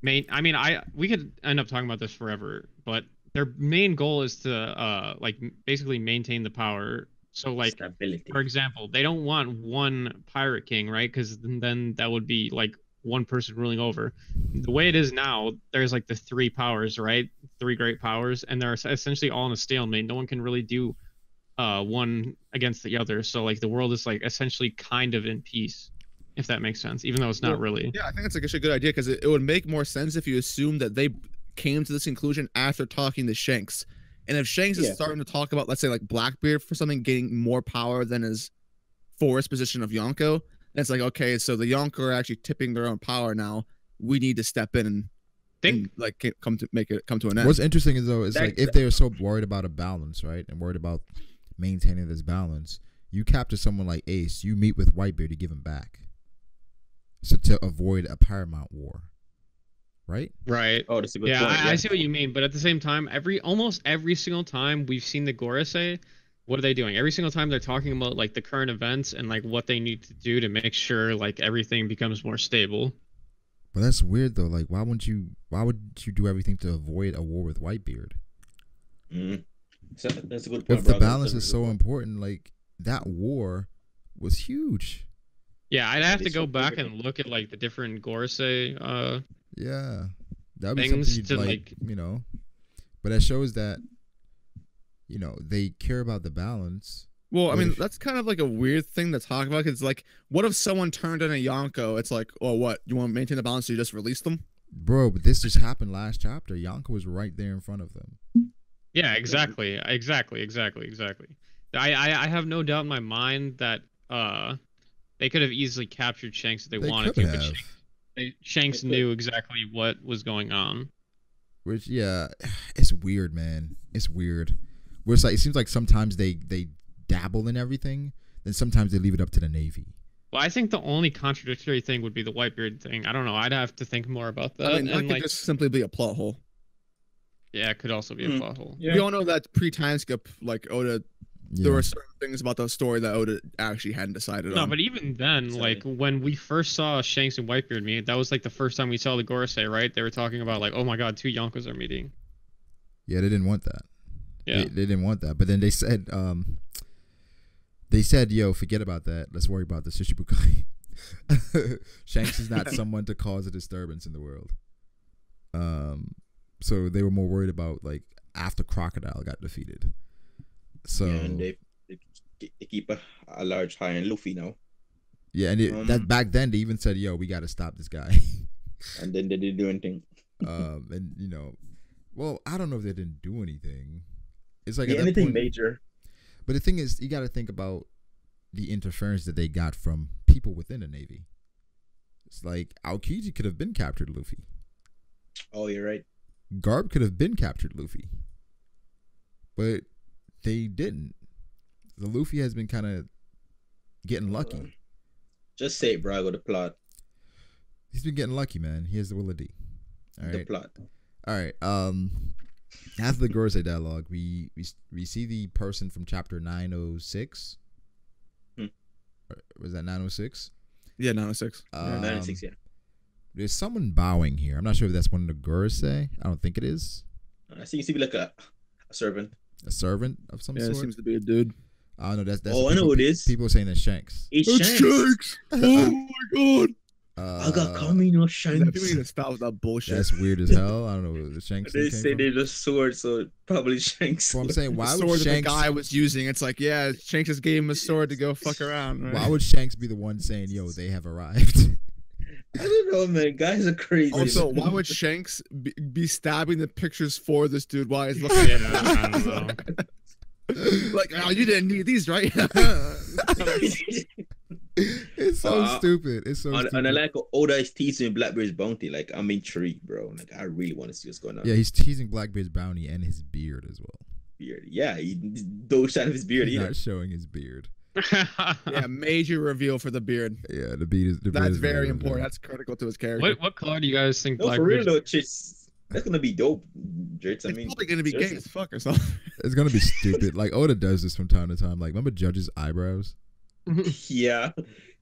we could end up talking about this forever, but their main goal is to like basically maintain the power. So like, stability. For example, they don't want one pirate king, right? Because then that would be like one person ruling over. The way it is now, there's like the three powers, right? Three great powers, and they're essentially all in a stalemate. No one can really do one against the other. So like the world is like essentially kind of in peace, if that makes sense, even though it's not really. Yeah, I think it's like a good idea, because it would make more sense if you assume that they came to this conclusion after talking to Shanks. And if Shanks is starting to talk about, let's say, like Blackbeard for something getting more power than his forest position of Yonko, then it's like, okay, so the Yonko are actually tipping their own power now. We need to step in and like come to an end. What's interesting is though, is like if they're so worried about a balance, right, and worried about maintaining this balance, you capture someone like Ace, you meet with Whitebeard to give him back, so to avoid a Paramount War. Right. Oh, that's a good point. Yeah, I see what you mean, but at the same time, almost every single time we've seen the Gorosei, what are they doing? Every single time they're talking about like the current events and like what they need to do to make sure like everything becomes more stable. But that's weird though. Like, why would you do everything to avoid a war with Whitebeard? So that's a good point. If the balance is so important, like that war was huge. Yeah, I'd have to go back and look at like the different Gorosei. Yeah, that'd be something you'd like, you know. But that shows that, you know, they care about the balance. Well, I mean, that's kind of like a weird thing to talk about, because like, what if someone turned in a Yonko? It's like, oh, what? You want to maintain the balance, so you just release them? Bro, but this just happened last chapter. Yonko was right there in front of them. Yeah, exactly. I have no doubt in my mind that they could have easily captured Shanks if they wanted to. But Shanks knew exactly what was going on. Which, yeah, it's weird, man. It's weird. Where it's like, it seems like sometimes they dabble in everything, then sometimes they leave it up to the Navy. Well, I think the only contradictory thing would be the Whitebeard thing. I don't know. I'd have to think more about that. I mean, that could just simply be a plot hole. Yeah, it could also be a plot hole. Yeah. We all know that pre-time skip, like Oda. Yeah. There were certain things about the story that Oda actually hadn't decided on. No, but even then, like when we first saw Shanks and Whitebeard meet, that was like the first time we saw the Gorosei, right? They were talking about like, oh my god, two Yonkos are meeting. Yeah, they didn't want that. Yeah, they didn't want that. But then they said, yo, forget about that. Let's worry about the Shichibukai. Shanks is not someone to cause a disturbance in the world. So they were more worried about like after Crocodile got defeated. So Yeah, and they keep a large eye on Luffy now. yeah, and that back then they even said, "Yo, we got to stop this guy." And then they didn't do anything. And well, I don't know if they didn't do anything. It's like Yeah, at that anything point, major. but the thing is, you got to think about the interference that they got from people within the Navy. It's like Aokiji could have been captured Luffy. Oh, you're right. Garb could have been captured Luffy. But they didn't. The Luffy has been kind of getting lucky. Just say it, Brago, the plot. He's been getting lucky, man. He has the will of D. All The right. plot. All right. After the Gorosei dialogue, we see the person from chapter 906. Was that 906? Yeah, 906. 96, yeah. There's someone bowing here. I'm not sure if that's one of the Gorosei. I don't think it is. I think it seems like a servant. A servant of some Yeah, it sort. seems to be a dude. I don't know. That's Oh, I know who it is. People are saying that's Shanks. It's It's Shanks. Oh my god. I got Kamino Yeah, Shanks. people need to stop with that bullshit. That's weird as hell. I don't know where the Shanks They thing say came from. they're the sword, so probably Shanks. So I'm saying, The why sword would that the Shanks? guy was using. It's like, yeah, Shanks just gave him a sword to go fuck around. Right? Why would Shanks be the one saying, "Yo, they have arrived"? I don't know, man. Guys are crazy. Also, why would Shanks be stabbing the pictures for this dude while he's looking at Yeah, I don't know. like, oh, you didn't need these, right? It's so stupid. It's so stupid. And I like Oda is teasing Blackbeard's bounty. Like, I'm intrigued, bro. Like, I really want to see what's going on. Yeah, he's teasing Blackbeard's bounty and his beard as well. Beard. Yeah, he don't shine of his beard He's either. not showing his beard. Yeah, major reveal for the beard. Yeah, the beard is. The beard That's is very real. important. That's critical to his character. what color do you guys think No, for real Blackbeard's? though, Chits. That's gonna be dope, Jerts. I It's mean, probably gonna be gay seriously. as fuck or something. It's gonna be stupid. Like Oda does this from time to time. Like, remember Judge's eyebrows? Yeah,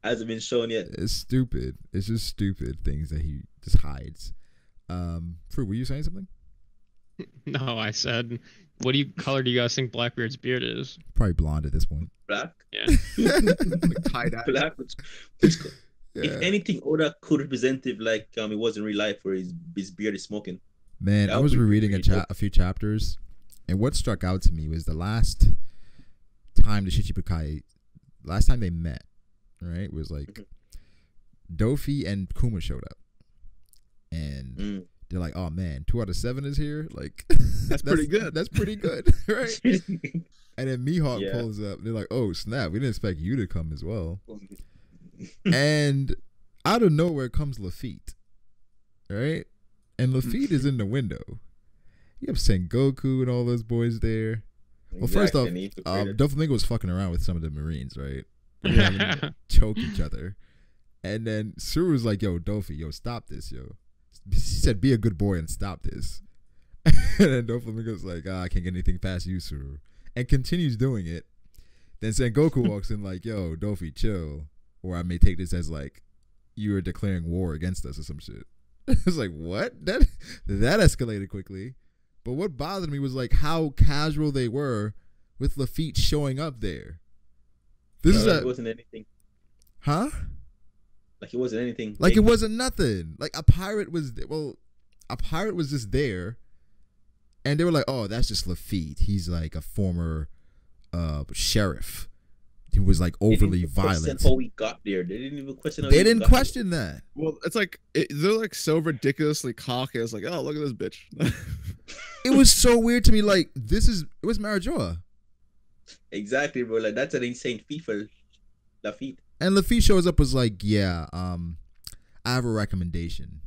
hasn't been shown yet. It's stupid. It's just stupid things that he just hides. Fruit, were you saying something? No, I said, what color do you guys think Blackbeard's beard is? Probably blonde at this point. Black, Yeah. Like tie-dye. black. Yeah. If anything, Oda could represent it like it was in real life, where his beard is smoking. Man, That I would was be rereading pretty dope. a few chapters, and what struck out to me was the last time the Shichibukai, last time they met, right? It was like Dofi and Kuma showed up, and they're like, "Oh man, 2 out of 7 is here." Like, That's pretty good. That's pretty good, right? And then Mihawk Yeah. pulls up. They're like, "Oh snap, we didn't expect you to come as well." And out of nowhere comes Lafitte, right? And Lafitte is in the window. You have Sengoku and all those boys there. Well, first off, Doflamingo was fucking around with some of the Marines, right? They were having to choke each other. And then Suru was like, "Yo, Dofi, yo, stop this, yo." He said, "Be a good boy and stop this." And then Doflamingo's like, "I can't get anything past you, Suru," and continues doing it. Then Sengoku walks in like, "Yo, Dofi, chill, or I may take this as like you are declaring war against us or some shit." It's like, what? That escalated quickly. But what bothered me was like how casual they were with Lafitte showing up there. it wasn't anything. Huh? Like it wasn't anything. Like it wasn't nothing. Like a pirate was just there, and they were like, "Oh, that's just Lafitte. He's like a former sheriff. He was like overly violent." How we got there? They didn't even question. They didn't question that. Well, it's like they're like so ridiculously cocky. It's like, oh, look at this bitch. It was so weird to me. Like it was Marijoa. Exactly, bro. Like that's an insane feat for Lafitte. And Lafitte shows up, was like, "Yeah, I have a recommendation."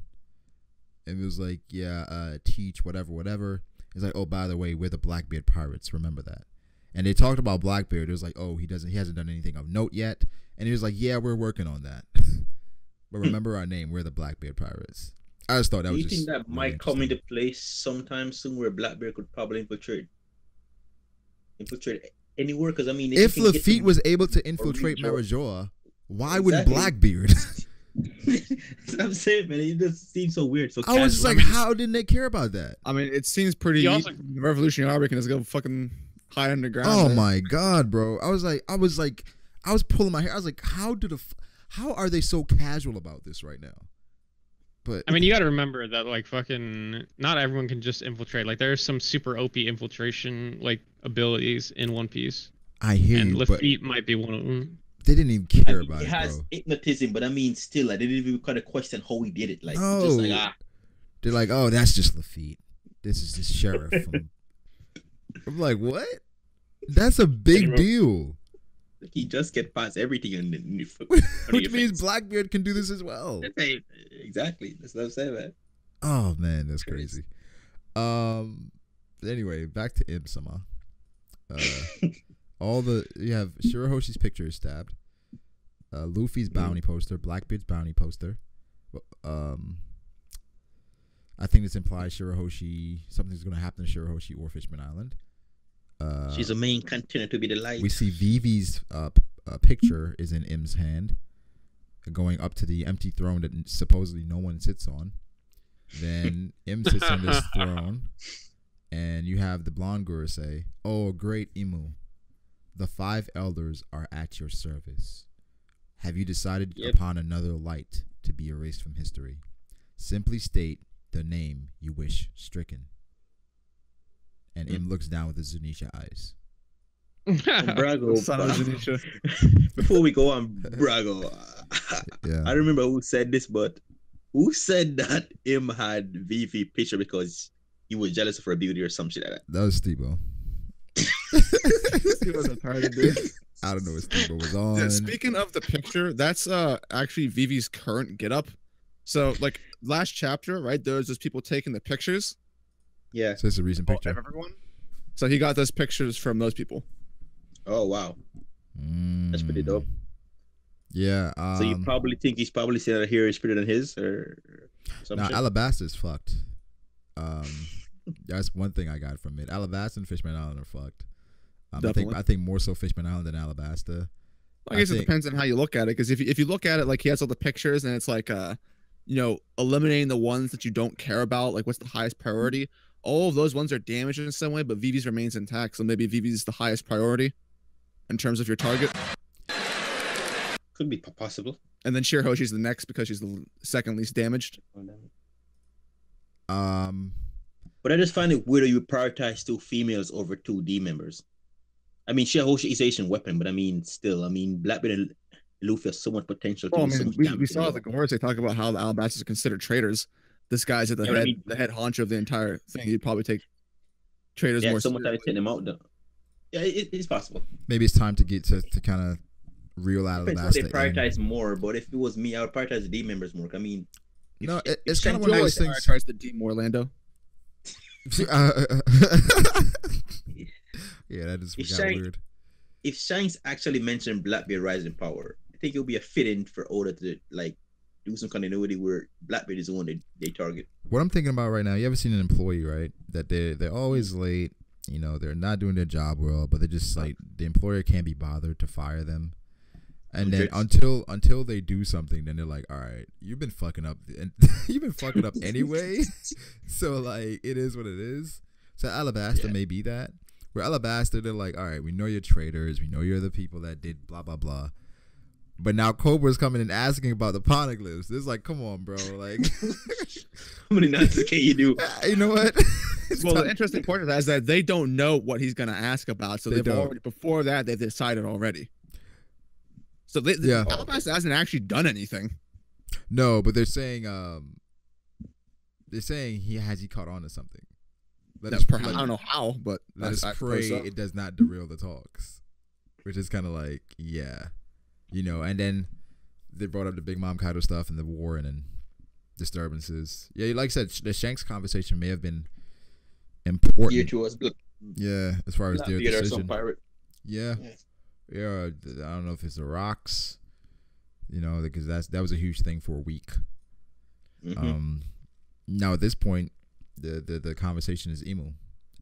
And it was like, "Yeah, teach whatever." It's like, "Oh, by the way, we're the Blackbeard Pirates. Remember that." And they talked about Blackbeard. It was like, "Oh, he hasn't done anything of note yet." And he was like, "Yeah, we're working on that." But remember our name. We're the Blackbeard Pirates. I just thought that Do was you just think that really might come into interesting. place sometime soon, where Blackbeard could probably infiltrate anywhere? Because I mean, If you can get Lafitte some- was able to infiltrate Marijoa. Marijoa, why wouldn't Exactly. Blackbeard? That's what I'm saying, man. It just seems so weird. So I was just casual. like, how didn't they care about that? I mean, it seems pretty. He also- The Revolutionary Army can just go fucking hide underground. Oh there. my god, bro! I was pulling my hair. I was like, how are they so casual about this right now? But I mean, you got to remember that like fucking not everyone can just infiltrate. Like there's some super OP infiltration like abilities in One Piece, I hear and you, but Lafitte might be one of them. they didn't even I care mean, about he it, has bro. hypnotism, but I mean, still, I didn't even kind of question how he did it. Like, No. just like They're like, oh, that's just Lafitte. This is the sheriff. I'm like, what? That's a big deal. he just get past everything and Which means Blackbeard can do this as well. Exactly. That's what I'm saying, man. Oh man, that's crazy. Anyway, back to Im-sama. You have Shirahoshi's picture is stabbed. Luffy's bounty poster, Blackbeard's bounty poster. I think this implies something's going to happen to Shirahoshi or Fishman Island. She's a main contender to be the light. We see Vivi's picture is in Im's hand, going up to the empty throne that supposedly no one sits on. Then Im sits on this throne, and you have the blonde girl say, "Oh, great Imu, the 5 elders are at your service. Have you decided upon another light to be erased from history? Simply state the name you wish stricken." And Im looks down with his Zunisha eyes. Brago, Son of Zunisha. Before we go on, Brago, Yeah. I remember who said this, but who said that Im had Vivi picture because he was jealous of her beauty or some shit like that? That was Steve-O. He was retarded, dude. I don't know what Steve-O was on. Yeah, speaking of the picture, that's actually Vivi's current getup. So like last chapter, right? There's just people taking the pictures. Yeah. So it's a recent picture. Of everyone. So he got those pictures from those people. Oh wow, that's pretty dope. Yeah. So you probably think he's probably saying that here is prettier than his, or some Nah, shit? Alabaster's fucked. That's one thing I got from it. Alabaster and Fishman Island are fucked. Definitely. I think more so Fishman Island than Alabaster. I guess it depends on how you look at it. Because if you look at it like he has all the pictures and it's like eliminating the ones that you don't care about, like what's the highest priority. All of those ones are damaged in some way, but Vivi's remains intact. So maybe Vivi's the highest priority in terms of your target. Could be possible. And then Shirahoshi's the next because she's the second least damaged. But I just find it weird that you prioritize 2 females over 2 D members. I mean, Shirahoshi is Asian weapon, but I mean, still, Blackbeard and Luffy have so much potential. Well, we saw the Gorse. They talk about how the Alabastas are considered traitors. This guy's at the head honcho of the entire thing. He'd probably take traitors more. Someone trying to take them out, though. Yeah, it's possible. Maybe it's time to get to kind of reel out Depends Alabasta. they prioritize more, but if it was me, I would prioritize the D members more. I mean, it's kind of one of those things. Prioritize the D more, Orlando. Yeah, that just got weird. If Shanks actually mentioned Blackbeard rising power, I think it'll be a fit-in for Oda to like do some continuity where Blackbeard is the one they target. What I'm thinking about right now, you ever seen an employee, right? That they're always late, they're not doing their job well, but they're just like the employer can't be bothered to fire them. And then until they do something, then they're like, all right, you've been fucking up and you've been fucking up anyway. So like it is what it is. So Alabasta may be that. Where Alabasta, they're like, all right, we know you're traitors, we know you're the people that did blah blah blah. But now Cobra's coming and asking about the poneglyphs. It's like, come on, bro. Like, how many nonsense can you do? You know what? Well, the interesting point of that is that they don't know what he's going to ask about. So they've already, before that, they've decided already. So Alabasta hasn't actually done anything. No, but they're saying he caught on to something. I don't know how, but let us pray it does not derail the talks. Which is kind of like, yeah. And then they brought up the Big Mom Kaido stuff and the war and then disturbances. Yeah, like I said, the Shanks conversation may have been important. Dear to us, good. Yeah, as far as their decision. Pirate. Yeah. I don't know if it's the rocks, because that was a huge thing for a week. Mm-hmm. Now at this point, the conversation is Imu,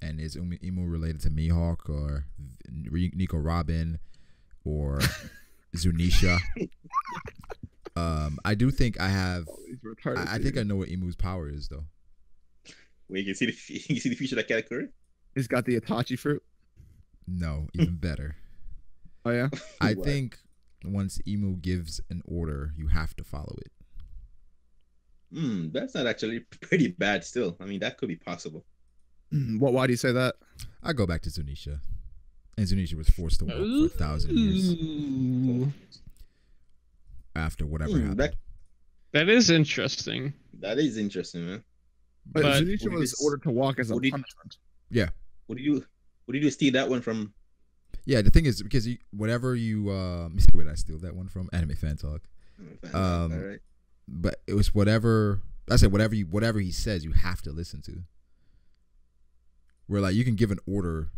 and is Imu related to Mihawk or Nico Robin or Zunisha? I do think I have. I think I know what Imu's power is though. Well, you can see the future that can occur. He's got the Itachi fruit. No, even better. Oh yeah. I think once Imu gives an order, you have to follow it. That's not actually pretty bad still. I mean, that could be possible. Why do you say that? I go back to Zunisha. And Zunisha was forced to walk for 1,000 years. After whatever happened. That is interesting. That is interesting, man. But Zunisha was ordered to walk as a punishment. Yeah. What do you steal that one from? Yeah, the thing is, because whatever you where did I steal that one from? Anime Fan Talk. All right. But it was whatever I said. Whatever he says, you have to listen to. Where like you can give an order,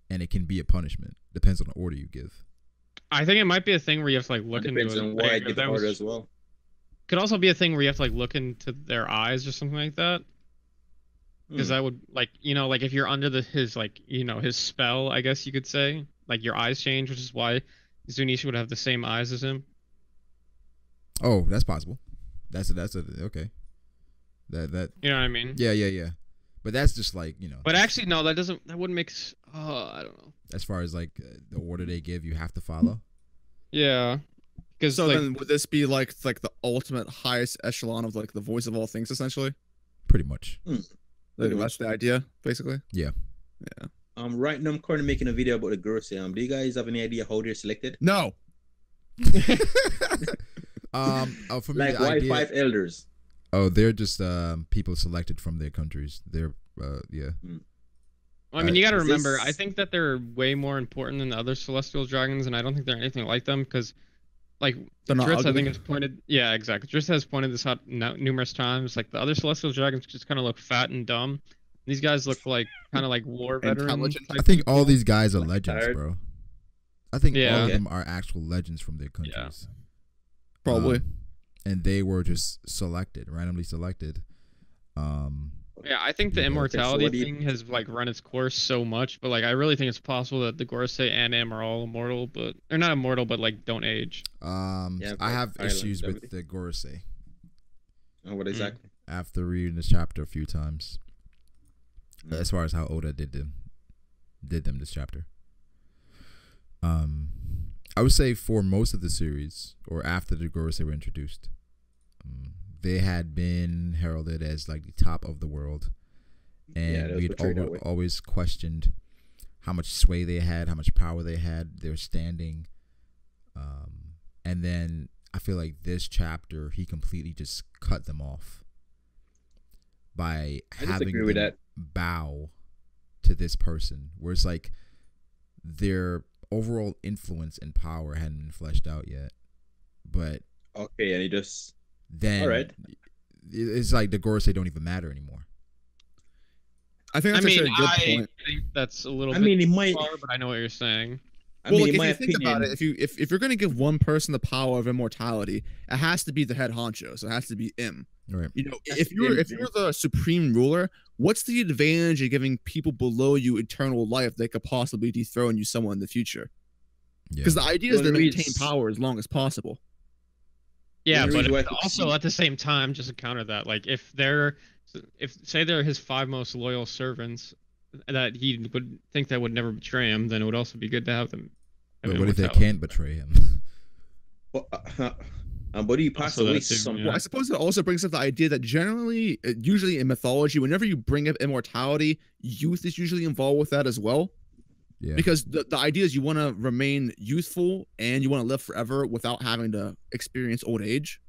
and it can be a punishment. Depends on the order you give. I think it might be a thing where you have to like look into it. Depends on why I give the order as well. Could also be a thing where you have to like look into their eyes or something like that. Because I would like like if you're under his like his spell, I guess you could say, like your eyes change, which is why Zunisha would have the same eyes as him. Oh, that's possible. That's okay. That you know what I mean? Yeah. But that's just like But actually, no, that wouldn't make. I don't know. As far as like the order they give, you have to follow. Yeah. Because so then would this be like the ultimate highest echelon of like the voice of all things, essentially? Pretty much. Like, that's the idea, basically. Yeah. Right now I'm currently making a video about the Gorosei. Do you guys have any idea how they're selected? No. For me, like why idea, 5 elders? Oh, they're just people selected from their countries. They're yeah. Well, I mean, you got to remember. I think that they're way more important than the other celestial dragons, and I don't think they're anything like them because, like, Drizzt, I think has pointed. Yeah, exactly. Drizzt has pointed this out numerous times. Like the other celestial dragons just kind of look fat and dumb. These guys look like kind of like war veterans. I think all these guys are legends, bro. I think all of them are actual legends from their countries. Yeah. Probably. And they were just randomly selected. Yeah, I think the immortality thing has like run its course so much, but like I really think it's possible that the Gorosei and Am are all immortal, but they're not immortal, but like don't age. I have issues with the Gorosei. Oh, what exactly? After reading this chapter a few times, as far as how Oda did them this chapter. I would say for most of the series, or after the Gorosei were introduced, they had been heralded as like the top of the world, and we'd always questioned how much sway they had, how much power they had, their standing. And then I feel like this chapter, he completely just cut them off by having them bow to this person, where it's like their overall influence and power hadn't been fleshed out yet. But okay, and he just then all right. It's like the Gorosei don't even matter anymore. I think that's a good point. I think that's a little bit far, but I know what you're saying. Well, like, if you think about it, if you're going to give one person the power of immortality, it has to be the head honcho. So it has to be him. Right. If you're the supreme ruler, what's the advantage of giving people below you eternal life that could possibly dethrone you somewhere in the future? Because the idea is to maintain power as long as possible. Yeah, but also at the same time, just to counter that, like if say they're his 5 most loyal servants that he would think that would never betray him, then it would also be good to have them. But what if they can't betray him? Well, but he passed away somewhere. Well, I suppose it also brings up the idea that generally, usually in mythology, whenever you bring up immortality, youth is usually involved with that as well. Yeah. Because the idea is you want to remain youthful and you want to live forever without having to experience old age.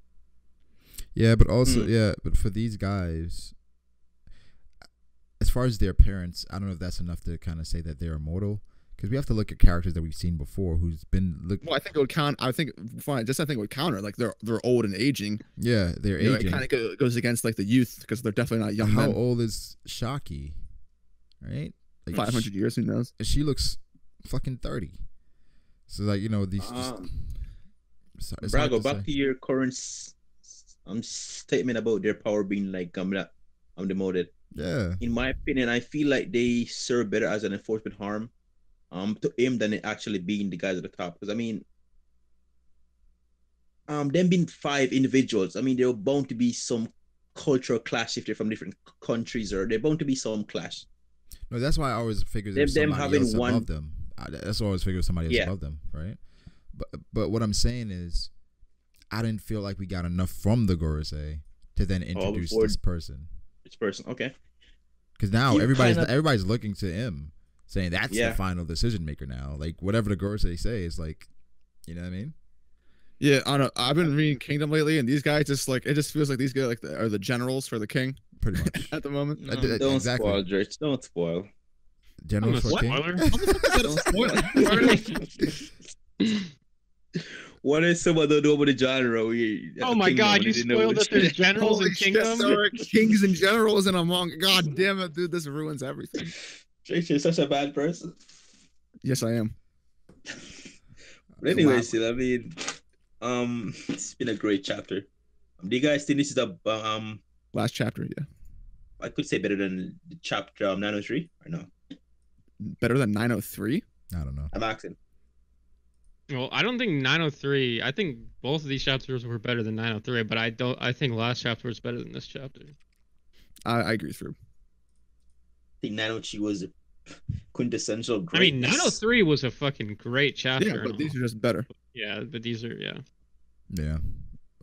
Yeah, but also, but for these guys, as far as their appearance, I don't know if that's enough to kind of say that they're immortal. Because we have to look at characters that we've seen before who's been. Well, I think it would count. I think it would counter. Like they're old and aging. Yeah, they're aging. It kind of goes against like the youth because they're definitely not young. How old is Shaki? Right, like 500 years. Who knows? She looks fucking 30. So like these. Brago, back to your current statement about their power being like demoted. Yeah. In my opinion, I feel like they serve better as an enforcement harm. To him than it actually being the guys at the top. Because I mean, them being 5 individuals, I mean, there are bound to be some cultural clash if they're from different countries, or they're bound to be some clash. No, that's why I always figured there's somebody else above them. That's why I always figured somebody else above them, right? But what I'm saying is, I didn't feel like we got enough from the Gorosei to then introduce this person. This person, okay. Because now You everybody's looking to him, saying that's Yeah. the final decision maker now. Like whatever the Gorosei say is like, you know what I mean? Yeah, I don't know. I've been reading Kingdom lately, and these guys just like it just feels like these guys like are the generals for the king Pretty much. at the moment. No, did- don't exactly. spoil, Dritch. Don't spoil. General for king. What if someone don't know about the genre? Oh my god, you spoiled that there's generals in Kingdom? There are kings and generals and among. God damn it, dude! This ruins everything. Dritch is such a bad person. Yes, I am. But anyway, still, I mean, it's been a great chapter. Do you guys think this is a Last chapter, yeah. I could say better than the chapter 903 or no? Better than 903. I don't know. I'm asking. Well, I don't think 903. I think both of these chapters were better than 903, but I think last chapter was better than this chapter. I agree through. I think 903 was a quintessential I mean, greatness. 903 was a fucking great chapter. Yeah, but these are just better. Yeah, but these are Yeah.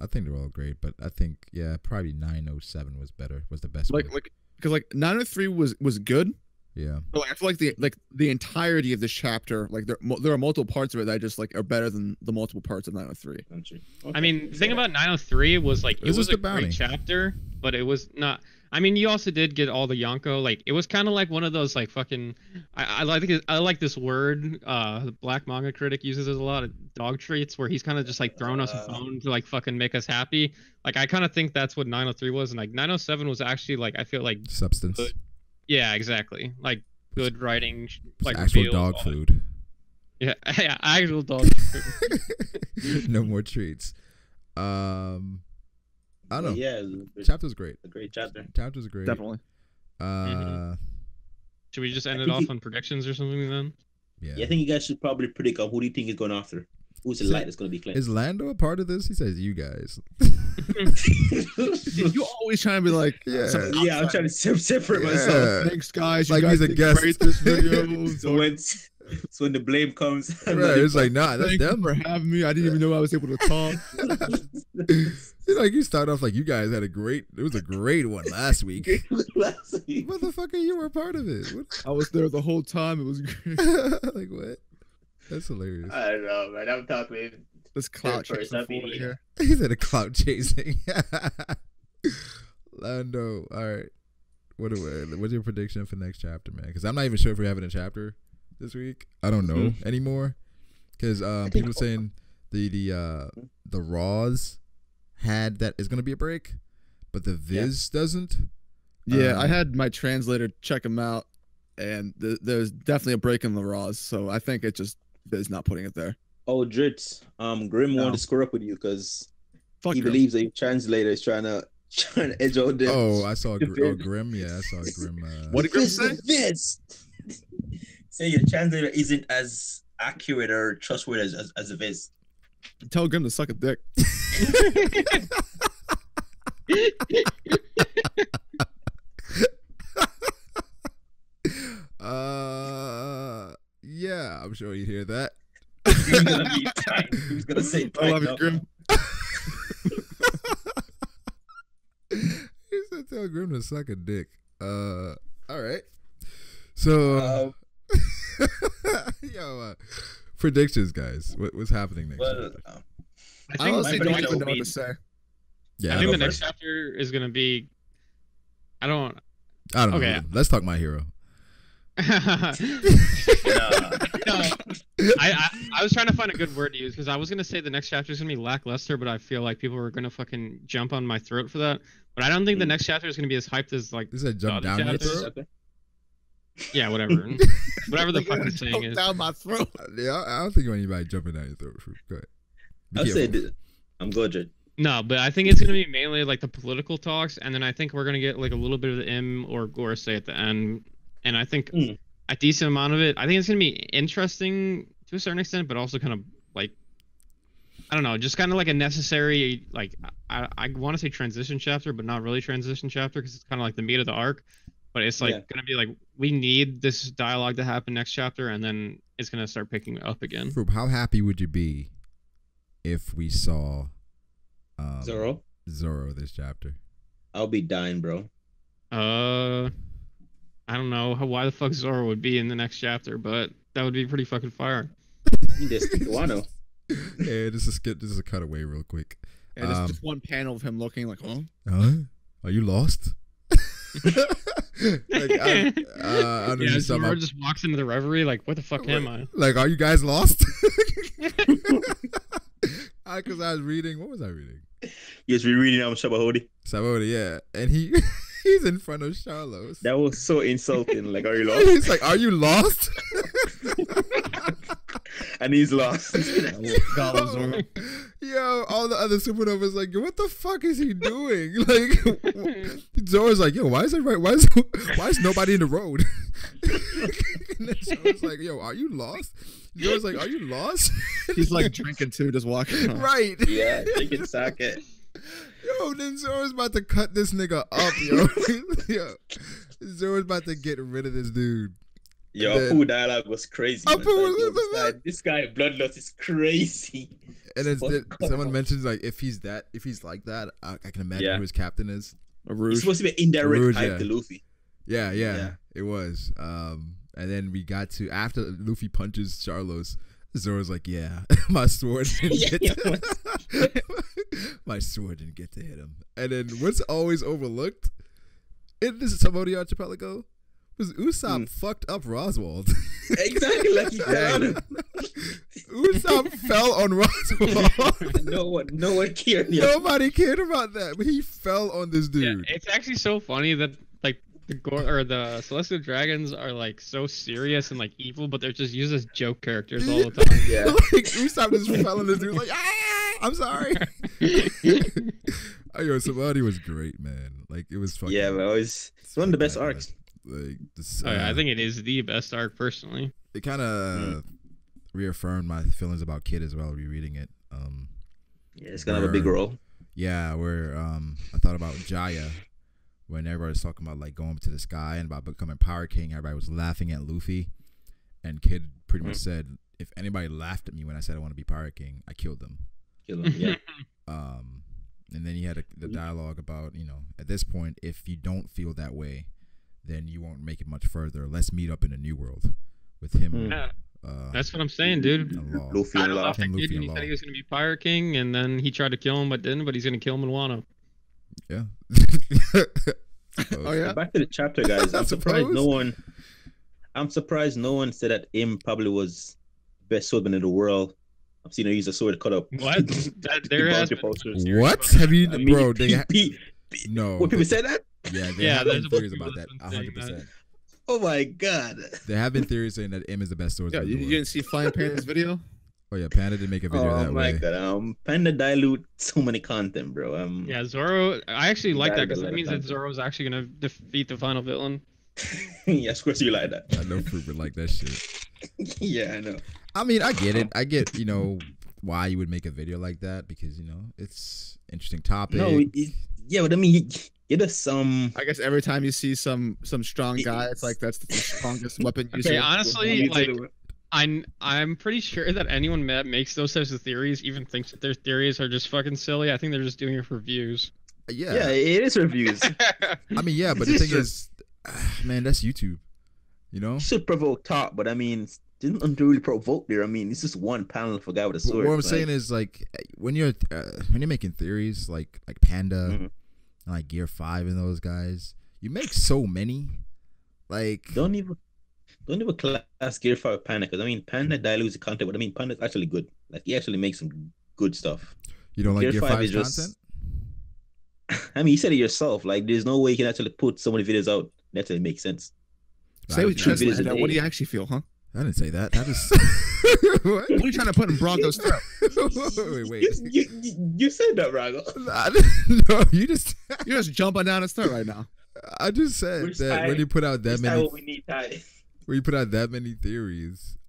I think they're all great, but I think probably 907 was better. Was the best one. Because 903 was good. Yeah. But I feel like the entirety of this chapter, like there are multiple parts of it that I just like are better than the multiple parts of 903. Okay. I mean, the thing about 903 was like it was a bounty. great chapter, but it was not. I mean, you also did get all the Yonko. Like it was kind of like one of those like fucking. I like this word. The Black Manga Critic uses it a lot of dog treats, where he's kind of just like throwing us a bone to like fucking make us happy. Like I kind of think that's what 903 was, and like 907 was actually like I feel like Substance. good. Yeah, exactly. Like good writing, like actual reveals, dog all food. that. Yeah, actual dog food. No more treats. I don't know. Yeah, Chapter's great. a great chapter. Chapter's great. Definitely. Should we just end I it think off on predictions or something then? Yeah. Yeah, I think you guys should probably predict who do you think is going after. Who's the light that's going to be cleansed? Is Lando a part of this? He says you guys. You always trying to be like, Yeah. Yeah, I'm trying to separate Yeah. myself. thanks guys. Like you guys he's a did guest. great this video. So when the blame comes, Right, it's like, nah, that's Thank you them. for having me. I didn't even know I was able to talk. It's like you start off like you guys had it was a great one last week. Last week. Motherfucker, you were part of it. What? I was there the whole time. It was great. Like what? That's hilarious. I don't know, man. I'm talking. This clout First, chasing that'd be forward me. here. He said a clout chasing. Lando, all right. What's your prediction for next chapter, man? Because I'm not even sure if we're having a chapter this week. I don't know anymore. Because people saying the Raws had that is going to be a break, but the Viz doesn't. Yeah, I had my translator check them out, and there's definitely a break in the Raws. So I think it just is not putting it there. Oh, Dritz. Grim No. wanted to score up with you because Fuck he Grim. believes that your translator is trying to edge out them. Oh, I saw The Viz. Grim. Yeah, I saw Grim. What did Grim say? This. Say your translator isn't as accurate or trustworthy as a Viz. Tell Grim to suck a dick. Yeah, I'm sure you hear that. He's gonna be tight. He's gonna say I love tight you, up. Grim. He said tell Grim to suck a dick. All right. So, predictions, guys. What's happening next? Well, I I think honestly my don't prediction even know will what be- to say. Yeah, I I think the don't, next chapter is gonna be. I don't. know. Let's talk My Hero. No, I was trying to find a good word to use because I was gonna say the next chapter is gonna be lackluster, but I feel like people are gonna fucking jump on my throat for that. But I don't think the next chapter is gonna be as hyped as like. This is a jump the down other your chapters. throat. Yeah, whatever. Whatever the fucking saying is. Down my throat. Yeah, I don't think you want anybody jumping down your throat. Go ahead. Be I'll say careful. this. I'm good, Dritz. No, but I think it's gonna be mainly like the political talks, and then I think we're gonna get like a little bit of the M or Gorosei at the end, and I think a decent amount of it. I think it's gonna be interesting to a certain extent, but also kind of like I don't know, just kind of like a necessary like I want to say transition chapter, but not really transition chapter because it's kind of like the meat of the arc. But it's like gonna be like we need this dialogue to happen next chapter, and then it's gonna start picking up again. Frup, how happy would you be if we saw Zoro. Zoro this chapter? I'll be dying, bro. I don't know why the fuck Zoro would be in the next chapter, but that would be pretty fucking fire. This Wano. Yeah, this is a cutaway real quick. Yeah, just one panel of him looking like, huh? Are you lost? Like, I don't Yeah, know, Zoro just walks into the reverie like, what the fuck am I? Like, are you guys lost? Because I was reading. What was I reading? Yes, we're reading Sabaody. Sabaody, yeah, and he's in front of Charlos. That was so insulting. Like, are you lost? He's like, "Are you lost?" And he's lost. Yo, all the other supernovas like, what the fuck is he doing? Like, Zoro's like, yo, why is nobody in the road? And then Zoro's like, yo, are you lost? Zoro's like, are you lost? He's like drinking too, just walking. Right. Yeah, drinking sake. Yo, then Zoro's about to cut this nigga up, yo. Yo, Zoro's about to get rid of this dude. Yo, Apu dialogue was crazy. This guy Bloodlust is crazy. And someone mentions like if he's like that, I can imagine who his captain is. It's supposed to be an indirect hype to Luffy. Yeah, it was. And then we got to after Luffy punches Charlos, Zoro's like, yeah, my sword didn't get my sword didn't get to hit him. And then what's always overlooked in this Sabaody archipelago was Usopp fucked up Roswald. Exactly, like he fell. Usopp fell on Roswald. No one cared. Nobody cared about that, but he fell on this dude. Yeah, it's actually so funny that like the Celestial Dragons are like so serious and like evil, but they're just used as joke characters all the time. Yeah, like Usopp just fell on this dude like, I'm sorry. Yo, Sabaody was great, man. Like it was fucking. Yeah, but it's one of the best arcs. Like this, I think it is the best arc personally. It kind of reaffirmed my feelings about Kid as well rereading it. Yeah, it's gonna have a big role. Yeah, where I thought about Jaya when everybody was talking about like going up to the sky and about becoming Pirate King. Everybody was laughing at Luffy, and Kid pretty much said, if anybody laughed at me when I said I want to be Pirate King, I killed them. Yeah. And then he had the dialogue about, at this point, if you don't feel that way, then you won't make it much further. Let's meet up in a new world with him. Yeah. That's what I'm saying, dude. Luffy and Law. He said he was going to be Pirate King, and then he tried to kill him, but didn't. But he's going to kill him in Wano. Yeah. Oh yeah. Back to the chapter, guys. I'm surprised no one said that Im probably was best swordsman in the world. I've seen her use a sword to cut up. What? There has been. What have you, bro? No. What, people said that? Yeah, there have been theories about that. 100%. Oh my god. There have been theories saying that Im is the best swordsman. Yeah, you didn't see Flying Panda's video? Oh yeah, Panda did make a video that way. Oh my god, Panda dilute so many content, bro. Yeah, Zoro. I actually like that because that means that Zoro's actually gonna defeat the final villain. Yeah, of course you like that. I know Fruit would like that shit. Yeah, I know. I mean, I get it. I get, why you would make a video like that because, it's interesting topic. No, yeah, but I mean, it is some. I guess every time you see some strong guy, it's like that's the strongest weapon you see. Okay, honestly, like I'm pretty sure that anyone that makes those types of theories even thinks that their theories are just fucking silly. I think they're just doing it for views. Yeah, it is reviews. I mean, yeah, but the thing is, man, that's YouTube. You should provoke talk, but I mean, didn't really provoke there. I mean, it's just one panel of a guy with a sword. What I'm saying is, like, when you're making theories, like Panda, and like Gear 5 and those guys, you make so many. Like, don't even class Gear 5 Panda, because I mean, Panda dilutes the content, but I mean, Panda's actually good. Like, he actually makes some good stuff. You don't like Gear 5's content? I mean, you said it yourself. Like, there's no way you can actually put so many videos out that actually makes sense. Say what you just said. What do you actually feel, huh? I didn't say that. I just. What are you trying to put in Bronco's throat? Wait. You said that, Brago. No, you're just jumping down his throat right now. I just said that when you put out that many. What we need, Ty. When you put out that many theories,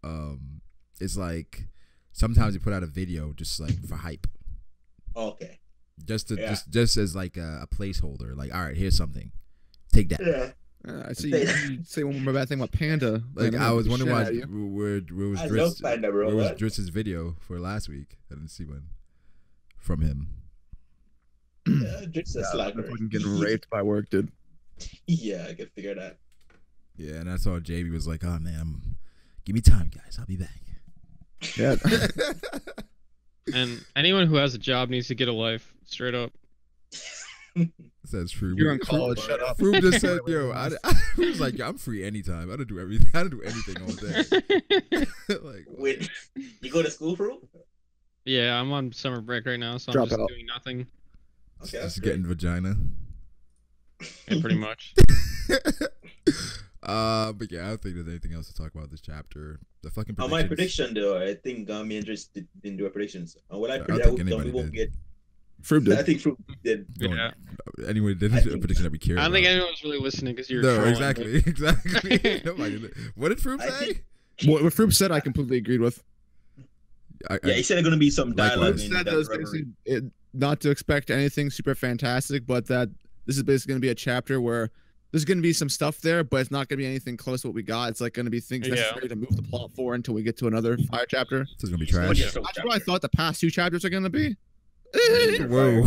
it's like sometimes you put out a video just like for hype. Okay. Just as like a placeholder. Like, all right, here's something. Take that. Yeah. I see you say one more bad thing about Panda. Like, I was wondering where was Panda, bro. Where was Dritz's video for last week? I didn't see one from him. Just a Yeah, slacker. I'm fucking getting raped by work, dude. Yeah, I can figure that. Yeah, and I saw JB was like, "Oh man, give me time, guys. I'll be back." Yeah. And anyone who has a job needs to get a life. Straight up. That's true. You're in college. Shut up. Froome just said, "Yo, I was like, I'm free anytime. I don't do everything. I don't do anything all day." Like, Wait, you go to school, bro? Yeah, I'm on summer break right now, so I'm Drop just out. doing nothing. Okay, that's just great. getting vagina. Yeah, pretty much. But yeah, I don't think there's anything else to talk about this chapter. The fucking On my prediction, though, I think me and Driss didn't do a predictions. What I don't predict, think we anybody won't did. get. Froome I did. think Froome did. Yeah. Anyway, didn't I do a think- prediction that we care I don't think about. anyone was really listening because you're No, trolling, exactly, exactly. Nobody did. What did Froome I say? think- What Froome said, I completely agreed with. Yeah, he said there's gonna be some dialogue. Likewise. Froome in said that that was reverie. basically not to expect anything super fantastic, but that this is basically going to be a chapter where there's going to be some stuff there, but it's not going to be anything close to what we got. It's like going to be things Yeah. necessary to move the plot forward until we get to another fire chapter. This is gonna be It's gonna trash. be a slow That's what I chapter. thought the past 2 chapters are going to be. Whoa.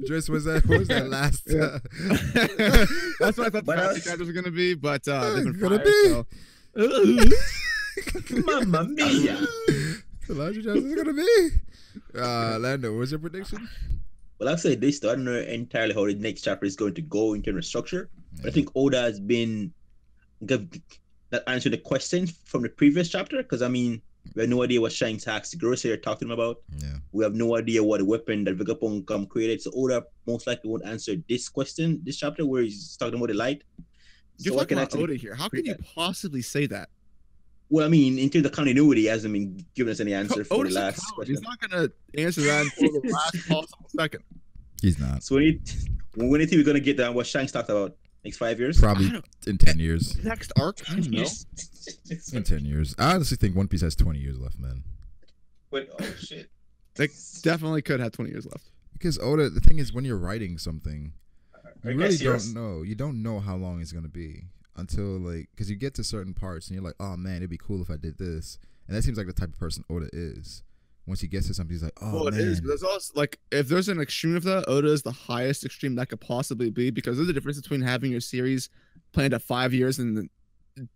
Driss, what was that last? Yeah. That's what I thought the But past 2 us- chapters are going to be, but they've been Gonna fire, be. so. Mamma mia! Elijah Johnson is gonna be. Lando, what's your prediction? Well, I'll say this, though. I don't know entirely how the next chapter is going to go in terms of structure, but I think Oda has been that answered the question from the previous chapter, because I mean, we have no idea what Shanks asked Grocer are talking about. Yeah. We have no idea what weapon that Vegapunk created. So Oda most likely won't answer this question, this chapter where he's talking about the light. You're So I talking can about actually, Oda here. How can you possibly say that? well, I mean, in terms of continuity, he hasn't been giving us any answer for Oda's the a last coward. question. He's not going to answer that until the last possible second. He's not. So when do you think we're gonna get down what Shanks talked about next 5 years? Probably I don't- in 10 years. Next arc? I don't know. In 10 years. I honestly think One Piece has 20 years left, man. But, oh shit. They definitely could have 20 years left. Because Oda, the thing is, when you're writing something, Are you you guys really serious? don't know. You don't know how long it's gonna be until like, because you get to certain parts and you're like, oh man, it'd be cool if I did this. And that seems like the type of person Oda is. Once he gets to something, he's like, oh Well, it man. is, but there's also like if there's an extreme of that, Oda is the highest extreme that could possibly be, because there's a difference between having your series planned at 5 years and then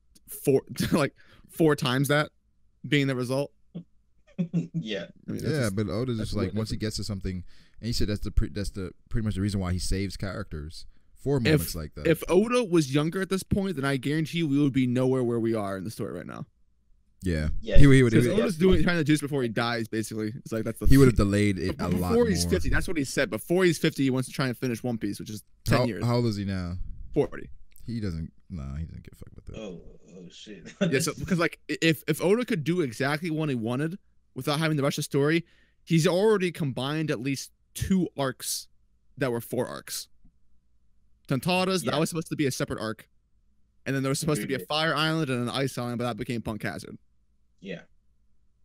4 times that being the result. Yeah. I mean, that's Yeah, just- but Oda's that's just like what- once he gets to something, and he said that's the pretty much the reason why he saves characters for moments like that. if Oda was younger at this point, then I guarantee you we would be nowhere where we are in the story right now. yeah, Yeah. he would Because Yeah. Oda's trying to do this before he dies. Basically, it's like that's the he would have delayed it a lot before more. he's 50. That's what he said. Before he's 50, he wants to try and finish One Piece, which is 10 years. How old is he now? 40. He doesn't. Nah, he doesn't get fucked with that. Oh shit. Yeah, so because like if Oda could do exactly what he wanted without having to rush the story, he's already combined at least 2 arcs that were 4 arcs. Tantara's Yeah. that was supposed to be a separate arc, and then there was supposed to be a Agreed. fire island and an ice island, but that became Punk Hazard. Yeah.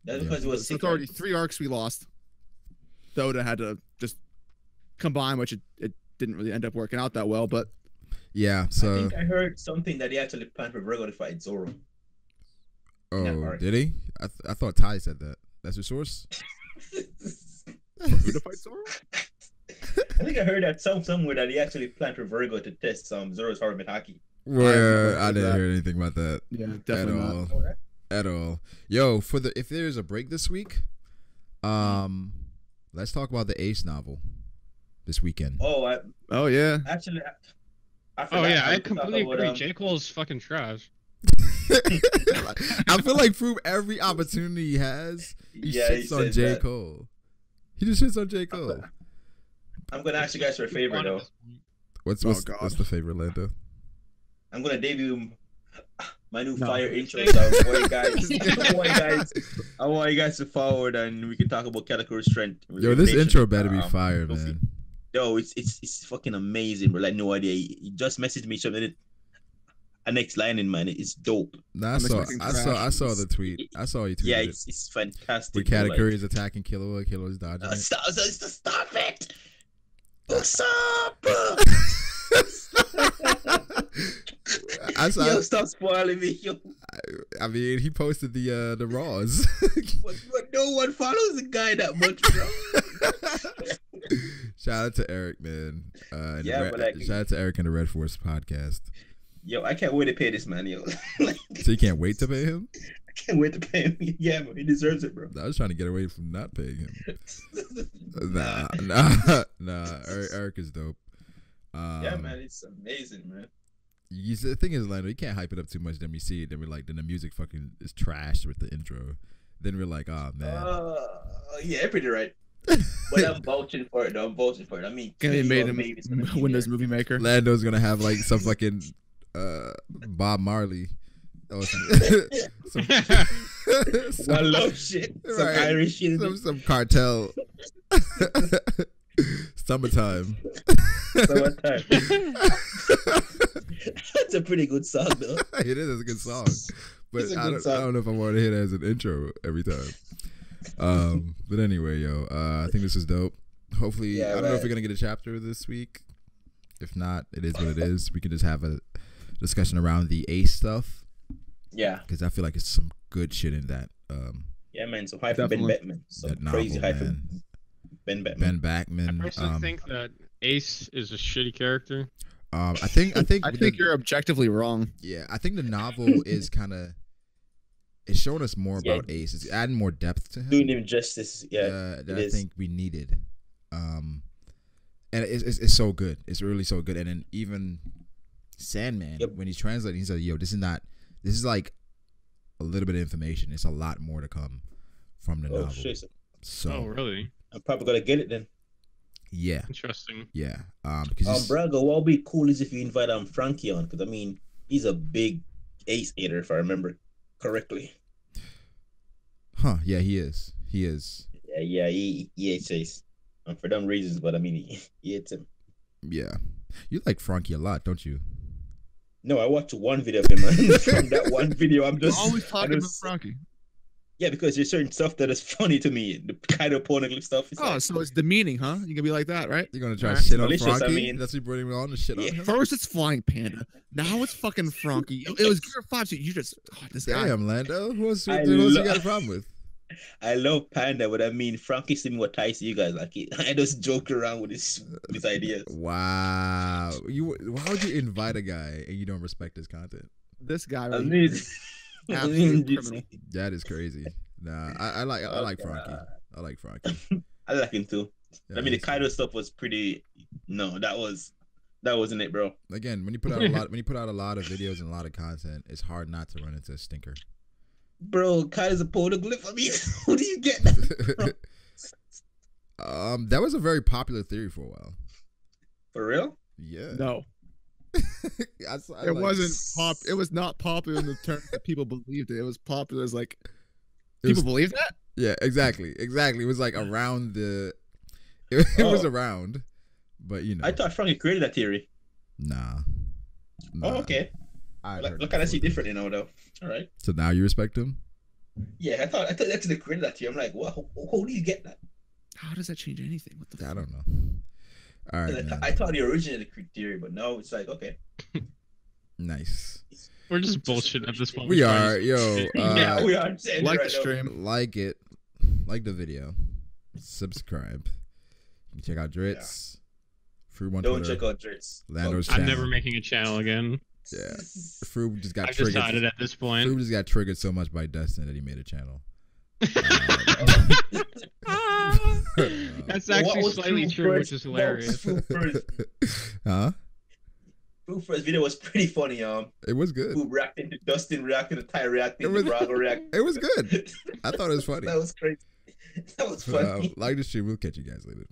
That's Yeah. because it was So it's already 3 arcs we lost. So Oda had to just combine, which it didn't really end up working out that well, but Yeah. I So. think I heard something that he actually planned for Virgo to fight Zoro. Oh, arc. did he? I thought Ty said that. That's your source. who to fight Zoro? I think I heard that somewhere that he actually planned for Virgo to test Zoro's Horrible Haki. Where I heard didn't that. hear anything about that Yeah, at definitely not. all. Oh, that- At all. Yo, if there's a break this week, let's talk about the Ace novel this weekend. Oh, Oh yeah. actually, I Oh forgot yeah, I to talk completely about, agree. J. Cole's fucking trash. I feel like Froome, every opportunity he has, he yeah, he shits on said J. that. Cole. He just shits on J. Cole. I'm gonna ask you guys for a favor though. What's Oh, God. the favorite, Lando? I'm gonna debut my new No. fire intro. So I want you guys to forward and we can talk about Calico's strength. Yo, this intro better be fire, Luffy. man. Yo, it's fucking amazing, bro. Like no idea. He just messaged me something. A next line in man, it's dope. Nah, I I'm saw expecting I saw trash. the tweet. I saw you tweeted Yeah, it. it's fantastic. With bro, like- Katakuri is attacking Killua, Killua's dodging it. Stop it! What's up, bro? I saw. Yo, stop spoiling me, yo. I mean, he posted the raws. But no one follows the guy that much, bro. Shout out to Eric, man. Like, shout out to Eric and the Red Force podcast. Yo, I can't wait to pay this man, yo. So you can't wait to pay him? I can't wait to pay him. Yeah, man, he deserves it, bro. I was trying to get away from not paying him. Nah. Eric is dope. Yeah, man, it's amazing, man. The thing is, Lando, you can't hype it up too much. Then we see it. Then we're like, then the music fucking is trash with the intro. Then we're like, oh man. Yeah, pretty right. But I'm vouching for it, though. I'm vouching for it. I mean, they made him Windows Movie Maker. Lando's gonna have like some fucking Bob Marley. Or some love shit. Some right, Irish shit. Some cartel. Summertime. That's a pretty good song, though. It is a good song. But I don't know if I want to hit it as an intro every time. But anyway, yo, I think this is dope. Hopefully, I don't know if we're gonna get a chapter this week. If not, it is what it is. We can just have a discussion around the Ace stuff. Yeah, because I feel like it's some good shit in that. Yeah, man. So hype for Ben Beckman. So crazy hype for Ben Beckman. Ben Beckman. I personally think that Ace is a shitty character. I think you're objectively wrong. Yeah, I think the novel is kind of. It's showing us more about Ace. It's adding more depth to him. Doing him justice, that I think we needed. And it's so good. It's really so good. And then even Sandman, when he's translating, he's like, "Yo, this is like a little bit of information. It's a lot more to come from the novel." Shit. So, really? I'm probably gonna get it then. Yeah. Interesting. Yeah. Because Braga, what would be cool is if you invite Frankie on, because I mean he's a big Ace hater if I remember correctly. Huh? Yeah, he is. He is. Yeah, he hates Ace, for dumb reasons, but I mean he hates him. Yeah, you like Frankie a lot, don't you? No, I watched one video of him, and from that one video, I'm just always talking about Frankie. Yeah, because there's certain stuff that is funny to me. The kind of pornographic stuff. So it's demeaning, huh? You can be like that, right? You're gonna try to shit on Frankie? I mean, that's what you bring me on to shit on him? First it's Flying Panda. Now it's fucking Frankie. It was Gear 5, so you just this guy. Damn, Lando. Who else you got a problem with? I love Panda, but I mean Frankie seemed more tight to you guys. Like I just joke around with his ideas. Wow. Why would you invite a guy and you don't respect his content? This guy right here. That is crazy. Nah, I like Frankie. I like Frankie. I like him too. Yeah, I mean the Kaido stuff was pretty. No, that wasn't it, bro. Again, when you put out a lot of videos and a lot of content, it's hard not to run into a stinker. Bro, Kaido's a poneglyph. I mean, who do you get that from? That was a very popular theory for a while. For real? Yeah. No. It was not popular in the terms that people believed it. It was popular as like people believe that? Yeah, exactly. It was like around the it was around, but you know. I thought Frankie created that theory. Nah. Oh, okay. Look at I see differently now though. All right. So now you respect him? Yeah, I thought that's the created that theory. I'm like, well, how do you get that? How does that change anything? What the I don't know. All right. I thought he originated the theory, but no, it's like okay. Nice. We're just bullshit at this point. We are, yo. Yeah, we are. Like the stream, like it, like the video, subscribe. You can check out Dritz. Yeah. Don't check out Dritz. Lando's channel. I'm never making a channel again. Yeah, Froob just got I've triggered. decided at this point. Froob just got triggered so much by Dustin that he made a channle. That's actually slightly true, which is hilarious. Huh? Froob first video was pretty funny. It was good. Froob reacting to Dustin, reacting to Ty, reacting to Braga, reacting. It was good. I thought it was funny. That was crazy. That was funny. Like the stream. We'll catch you guys later.